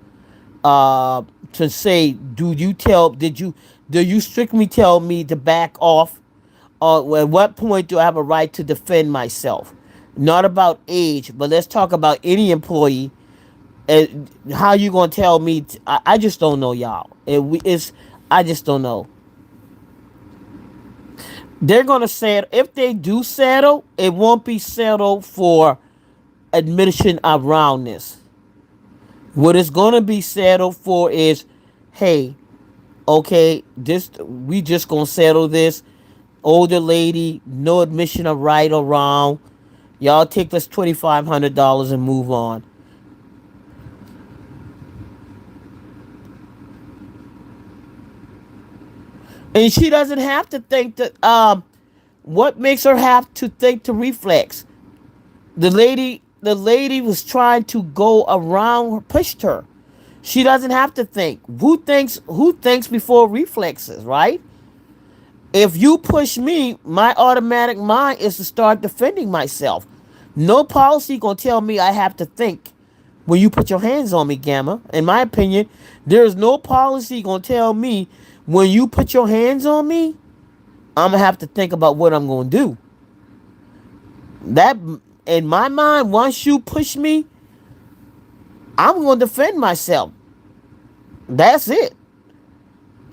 to say, do you strictly tell me to back off? Or at what point do I have a right to defend myself? Not about age, but let's talk about any employee. How you gonna tell me? I just don't know, y'all. I just don't know. They're gonna settle. If they do settle, it won't be settled for admission around this. What it's gonna be settled for is, hey, okay, this we just gonna settle this. Older lady, no admission of right or wrong. Y'all take this $2,500 and move on. And she doesn't have to think that. What makes her have to think to reflex? The lady was trying to go around her, pushed her. She doesn't have to think. Who thinks before reflexes, right? If you push me, my automatic mind is to start defending myself. No policy gonna tell me I have to think when you put your hands on me, Gamma. In my opinion, there is no policy gonna tell me when you put your hands on me, I'm gonna have to think about what I'm gonna do. That in my mind, once you push me, I'm gonna defend myself. That's it.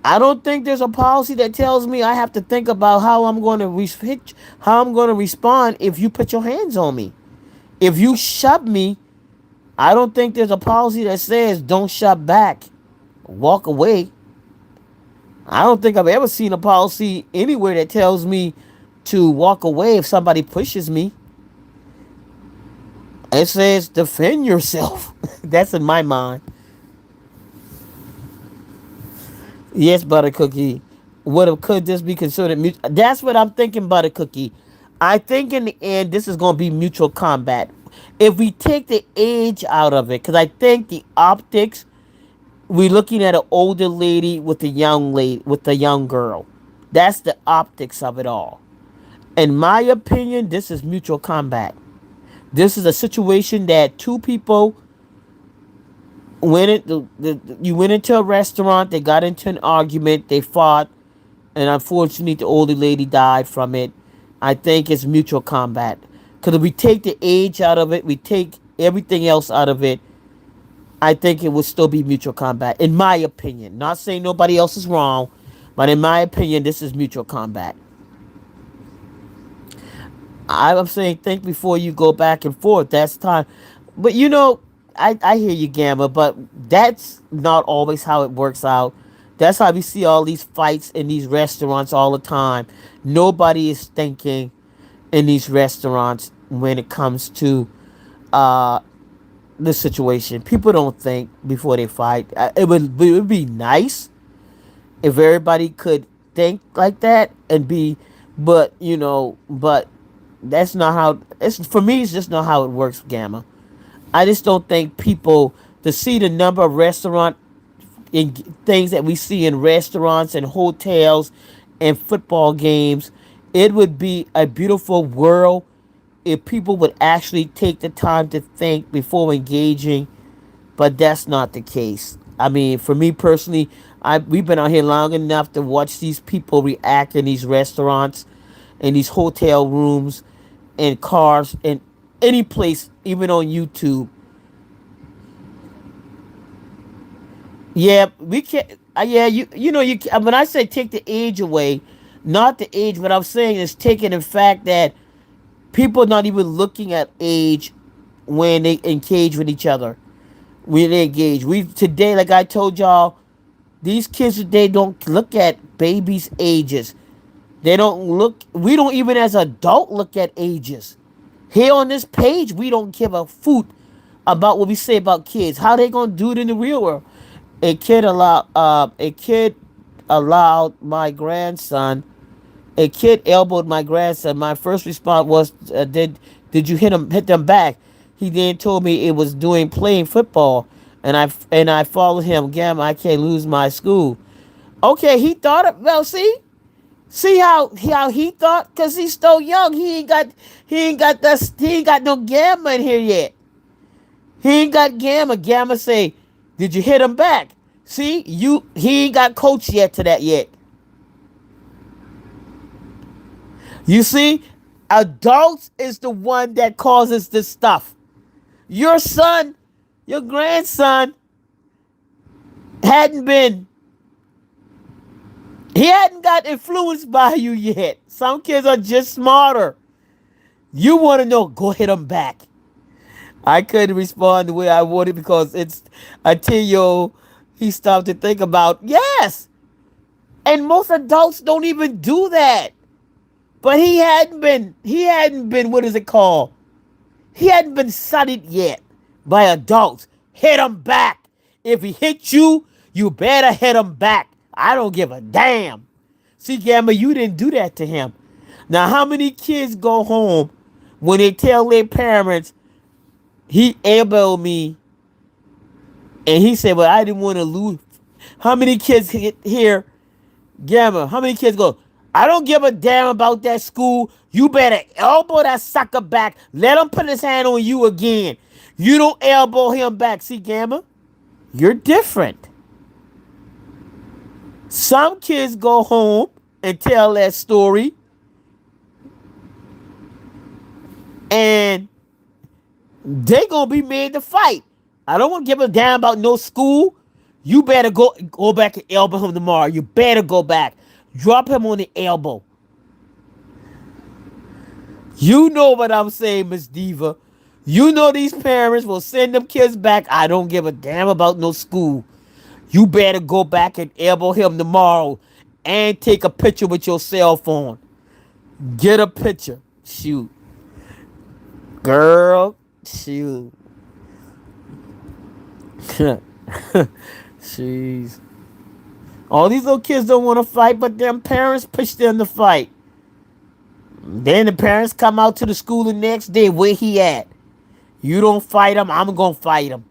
I don't think there's a policy that tells me I have to think about how I'm going to respond if you put your hands on me. If you shove me, I don't think there's a policy that says don't shove back, walk away. I don't think I've ever seen a policy anywhere that tells me to walk away if somebody pushes me. It says defend yourself. That's in my mind. Yes, Butter Cookie. Could this be considered mutual? That's what I'm thinking, Butter Cookie. I think in the end, this is going to be mutual combat. If we take the age out of it, because I think the optics, we're looking at an older lady with a young lady with a young girl. That's the optics of it all. In my opinion, this is mutual combat. This is a situation that two people you went into a restaurant, they got into an argument, they fought, and unfortunately the older lady died from it. I think it's mutual combat. Because if we take the age out of it, we take everything else out of it, I think it would still be mutual combat, in my opinion. Not saying nobody else is wrong, but in my opinion, this is mutual combat. I'm saying think before you go back and forth. That's time. But I hear you, Gamma, but that's not always how it works out. That's how we see all these fights in these restaurants all the time. Nobody is thinking in these restaurants when it comes to uh, the situation. People don't think before they fight. It would be nice if everybody could think like that and be, but that's not how. It's for me. It's just not how it works, Gamma. I just don't think people to see the number of restaurant in things that we see in restaurants and hotels and football games. It would be a beautiful world if people would actually take the time to think before engaging, but that's not the case. I mean, for me personally, we've been out here long enough to watch these people react in these restaurants, in these hotel rooms, in cars, and any place, even on YouTube. Yeah, we can't. Yeah, you know you. When I say take the age away, not the age. What I'm saying is taking the fact that people not even looking at age when they engage with each other. When they engage, we today, like I told y'all, these kids today don't look at babies' ages. They don't look. We don't even as adult look at ages. Here on this page, we don't give a foot about what we say about kids. How they gonna do it in the real world? A kid allowed my grandson. A kid elbowed my grandson. My first response was, did you hit them back? He then told me it was doing playing football, and I followed him. Gamma, I can't lose my school. Okay, he thought it. Well, see how he thought, cause he's still young. He ain't got no gamma in here yet. He ain't got gamma. Gamma say, did you hit him back? See, he ain't got coach yet to that yet. You see, adults is the one that causes this stuff. Your son, your grandson hadn't been he hadn't got influenced by you yet. Some kids are just smarter. You want to know, go hit him back. I couldn't respond the way I wanted because it's until he stopped to think about, yes. And most adults don't even do that. But he hadn't been, what is it called? He hadn't been studied yet by adults. Hit him back. If he hit you, you better hit him back. I don't give a damn. See, Gamma, you didn't do that to him. Now, how many kids go home when they tell their parents, he elbowed me, and he said, well, I didn't want to lose. How many kids here, Gamma, how many kids go, I don't give a damn about that school. You better elbow that sucker back. Let him put his hand on you again. You don't elbow him back. See, Gamma, you're different. Some kids go home and tell that story, and they gonna be made to fight. I don't want to give a damn about no school. You better go back and elbow him tomorrow. You better go back. Drop him on the elbow. You know what I'm saying, Miss Diva. You know these parents will send them kids back. I don't give a damn about no school. You better go back and elbow him tomorrow and take a picture with your cell phone. Get a picture. Shoot. Girl, shoot. Jeez. All these little kids don't want to fight, but their parents push them to fight. Then the parents come out to the school the next day. Where he at? You don't fight him, I'm going to fight him.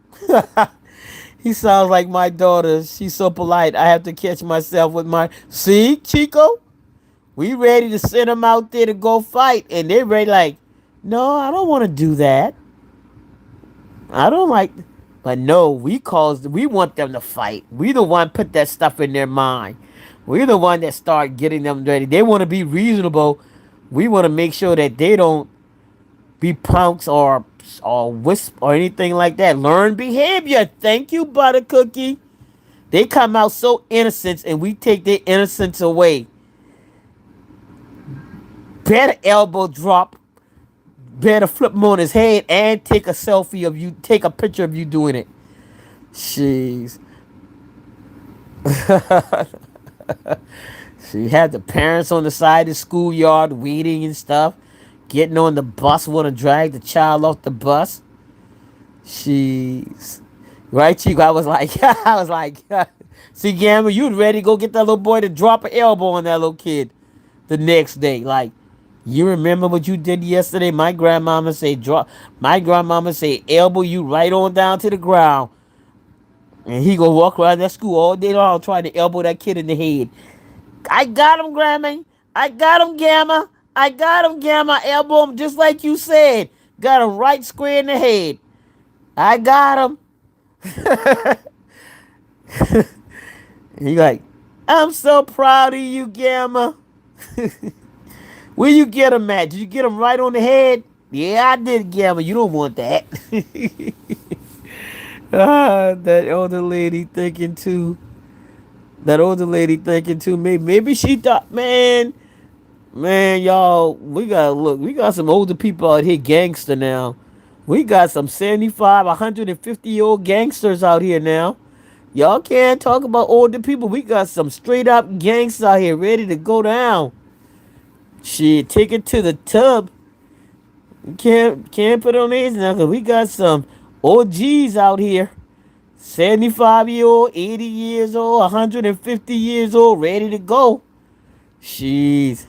He sounds like my daughter. She's so polite. I have to catch myself with my... See, Chico? We ready to send them out there to go fight. And they're ready like, no, I don't want to do that. I don't like... But no, we want them to fight. We the one put that stuff in their mind. We're the one that start getting them ready. They want to be reasonable. We want to make sure that they don't be punks or wisp or anything like that. Learn behavior. Thank you, Butter Cookie. They come out so innocent and we take their innocence away. Better elbow drop. Better flip him on his head and take a selfie of you. Take a picture of you doing it. Jeez. She had the parents on the side of the schoolyard waiting and stuff. Getting on the bus, want to drag the child off the bus. Jeez. Right, Chico? I was like, see, Gamma, you ready to go get that little boy to drop an elbow on that little kid the next day. Like, you remember what you did yesterday? My grandmama say elbow you right on down to the ground. And he gonna walk around that school all day long trying to elbow that kid in the head. I got him, Grandma. I got him, Gamma. I got him, Gamma. Elbow him just like you said. Got him right square in the head. I got him. He like, I'm so proud of you, Gamma. Where you get him at? Did you get him right on the head? Yeah, I did gamble. You don't want that. That older lady thinking too. That older lady thinking too. Maybe she thought, man, y'all, we gotta look. We got some older people out here, gangster now. We got some 75, 150-year-old gangsters out here now. Y'all can't talk about older people. We got some straight up gangsters out here ready to go down. Shit, take it to the tub. Can't put on these now because we got some OGs out here. 75-year old, 80 years old, 150 years old, ready to go. She's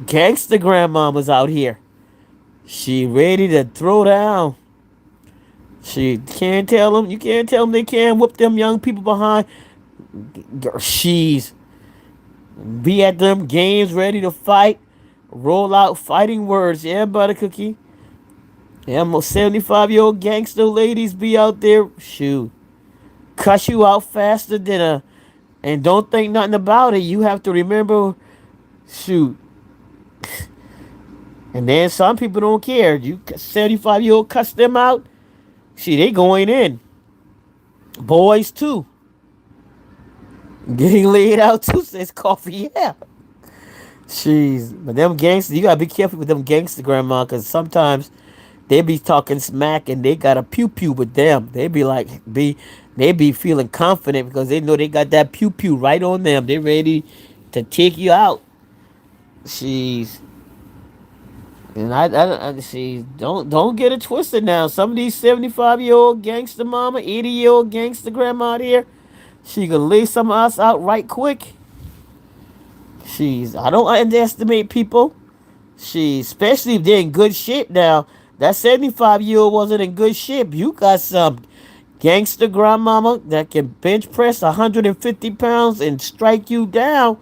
gangster grandmamas out here. She ready to throw down. She can't tell them. You can't tell them they can't whoop them young people behind. She's be at them games ready to fight. Roll out fighting words. Yeah, butter cookie. Yeah, most 75-year-old gangster ladies be out there. Shoot. Cuss you out faster than a. And don't think nothing about it. You have to remember. Shoot. And then some people don't care. You 75-year-old cuss them out. See, they going in. Boys too. Getting laid out too, says coffee. Yeah. Jeez. But them gangsters, you gotta be careful with them gangster grandma, because sometimes they be talking smack and they got a pew pew with them. They be like, they be feeling confident because they know they got that pew pew right on them. They ready to take you out. Jeez. And I see. Don't get it twisted now. Some of these 75-year-old gangster mama, 80-year-old gangster grandma out here, she can lay some of us out right quick. She's. I don't underestimate people. She, especially if they're in good shape now. That 75-year-old wasn't in good shape. You got some gangster grandmama that can bench press 150 pounds and strike you down.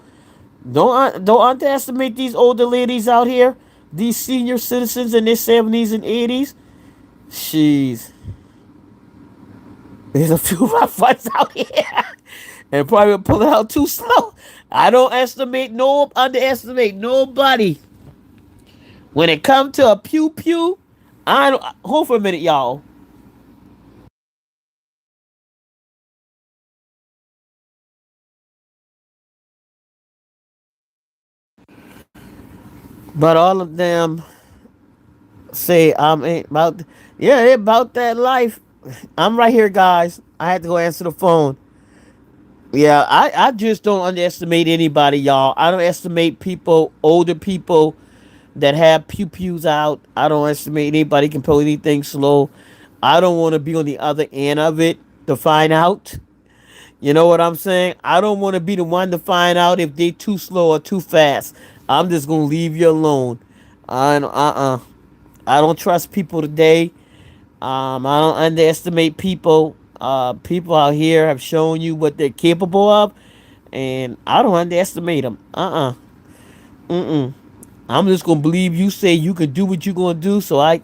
Don't underestimate these older ladies out here. These senior citizens in their 70s and 80s. She's. There's a few rough ones out here. And probably pull it out too slow. I don't underestimate nobody. When it comes to a pew pew, I don't. Hold for a minute, y'all. But all of them say I'm ain't about. Yeah, they about that life. I'm right here, guys. I had to go answer the phone. Yeah, I just don't underestimate anybody, y'all. I don't estimate people, older people that have pew pews out. I don't estimate anybody can pull anything slow. I don't want to be on the other end of it to find out. You know what I'm saying? I don't want to be the one to find out if they too slow or too fast. I'm just gonna leave you alone. I don't trust people today. I don't underestimate people. People out here have shown you what they're capable of, and I don't underestimate them. Mm-mm. I'm just gonna believe you say you can do what you're gonna do, so I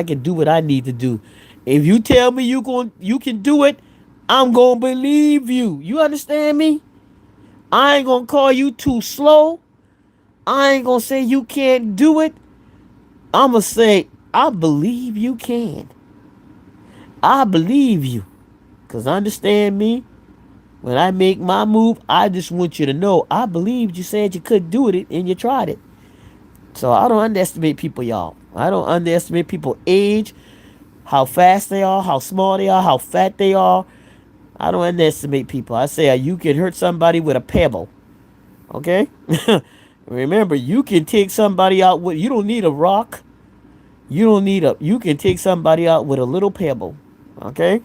can do what I need to do. If you tell me you can do it, I'm gonna believe you. You understand me? I ain't gonna call you too slow. I ain't gonna say you can't do it. I'm gonna say I believe you can. I believe you. Cause understand me, when I make my move, I just want you to know I believed you said you could do it and you tried it. So I don't underestimate people, y'all. I don't underestimate people age, how fast they are, how small they are, how fat they are. I don't underestimate people. I say you can hurt somebody with a pebble. Okay? Remember, you can take somebody out with, you don't need a rock. You can take somebody out with a little pebble. Okay?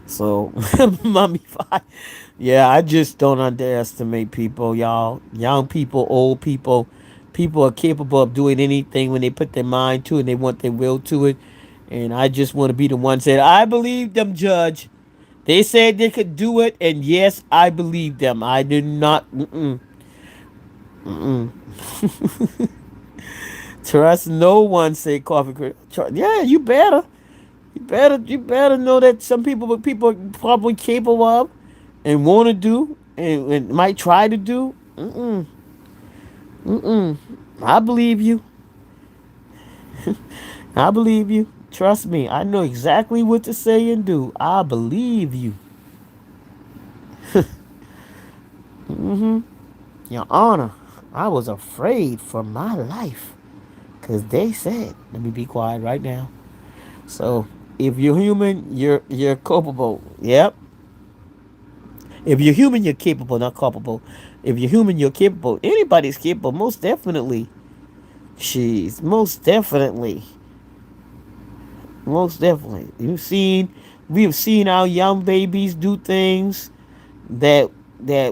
So, mommy five. Yeah, I just don't underestimate people, y'all. Young people, old people. People are capable of doing anything when they put their mind to it and they want their will to it. And I just want to be the one saying, I believe them, Judge. They said they could do it, and yes, I believe them. I did not. Trust no one, say Coffee Creek. Yeah, you better. You better know that some people are probably capable of and want to do and might try to do. Mm-mm. I believe you. I believe you. Trust me. I know exactly what to say and do. I believe you. Mm-hmm. Your Honor, I was afraid for my life. Because they said, let me be quiet right now. So, if you're human, you're culpable. Yep. If you're human, you're capable, not culpable. If you're human, you're capable. Anybody's capable, most definitely. She's most definitely. Most definitely. We've seen our young babies do things that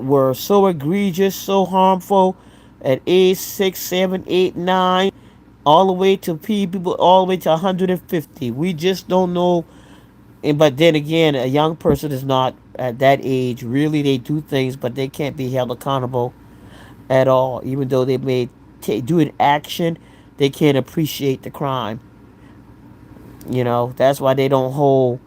were so egregious, so harmful at age 6, 7, 8, 9, all the way to people all the way to 150. We just don't know. And but then again, a young person is not at that age. Really, they do things, but they can't be held accountable at all. Even though they may do an action, they can't appreciate the crime. That's why they don't hold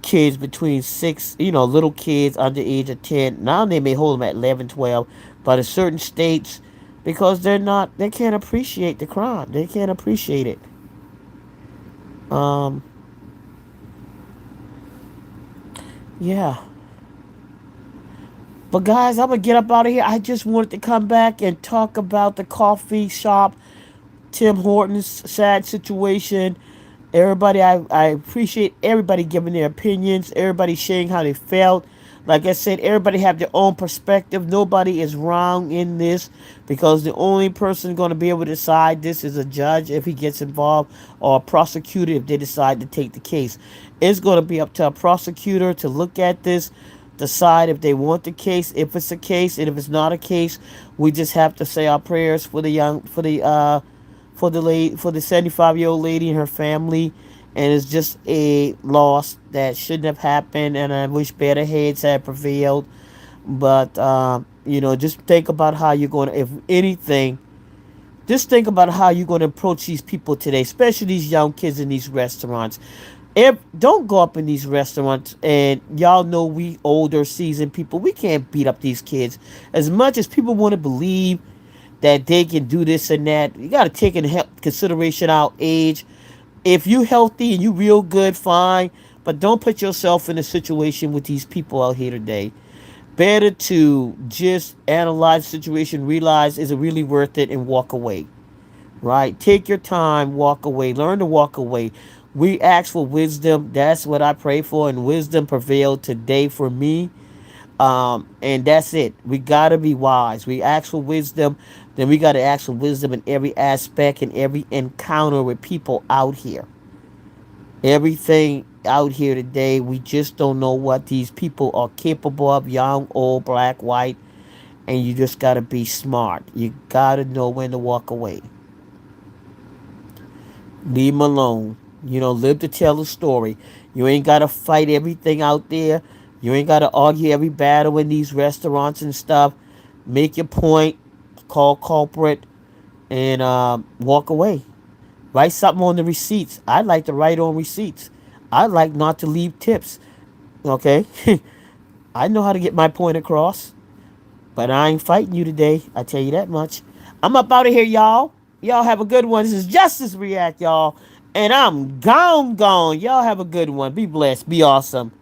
kids between 6, little kids under the age of 10. Now they may hold them at 11, 12, but in certain states, because they can't appreciate the crime. They can't appreciate it. Um, yeah. But guys, I'm gonna get up out of here. I just wanted to come back and talk about the coffee shop, Tim Hortons sad situation. Everybody, I appreciate everybody giving their opinions, everybody sharing how they felt. Like I said, everybody have their own perspective. Nobody is wrong in this because the only person going to be able to decide this is a judge if he gets involved or a prosecutor if they decide to take the case. It's going to be up to a prosecutor to look at this, decide if they want the case, if it's a case, and if it's not a case, we just have to say our prayers for the 75-year-old lady and her family, and it's just a loss that shouldn't have happened, and I wish better heads had prevailed. But just think about how you're going to, if anything, just think about how you're going to approach these people today, especially these young kids in these restaurants. Don't go up in these restaurants, and y'all know we older seasoned people, we can't beat up these kids. As much as people want to believe that they can do this and that, you got to take into consideration our age. If you healthy and you real good, fine, but don't put yourself in a situation with these people out here today. Better to just analyze the situation, realize is it really worth it, and walk away. Right? Take your time, walk away, learn to walk away. We ask for wisdom. That's what I pray for, and wisdom prevailed today for me. And that's it. We gotta be wise. We ask for wisdom, then we gotta ask for wisdom in every aspect and every encounter with people out here. Everything out here today, we just don't know what these people are capable of, young, old, black, white, and you just gotta be smart. You gotta know when to walk away. Leave them alone. Live to tell the story. You ain't gotta fight everything out there. You ain't gotta argue every battle in these restaurants and stuff. Make your point, call culprit, and walk away. Write something on the receipts. I like to write on receipts. I like not to leave tips. Okay? I know how to get my point across. But I ain't fighting you today. I tell you that much. I'm up out of here, y'all. Y'all have a good one. This is Justice React, y'all. And I'm gone. Y'all have a good one. Be blessed. Be awesome.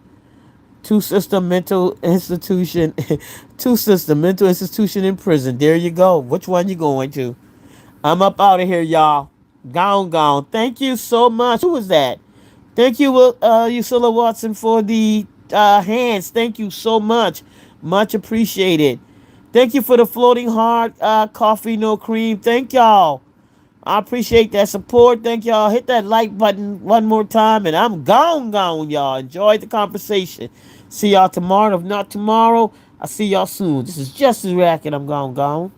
Two system mental institution. Two system mental institution in prison. There you go. Which one you going to? I'm up out of here, y'all. Gone. Thank you so much. Who was that? Thank you, Usilla Watson, for the hands. Thank you so much. Much appreciated. Thank you for the floating heart coffee, no cream. Thank y'all. I appreciate that support. Thank y'all. Hit that like button one more time, and I'm gone, y'all. Enjoy the conversation. See y'all tomorrow. If not tomorrow, I'll see y'all soon. This is Justice Rack, and I'm gone.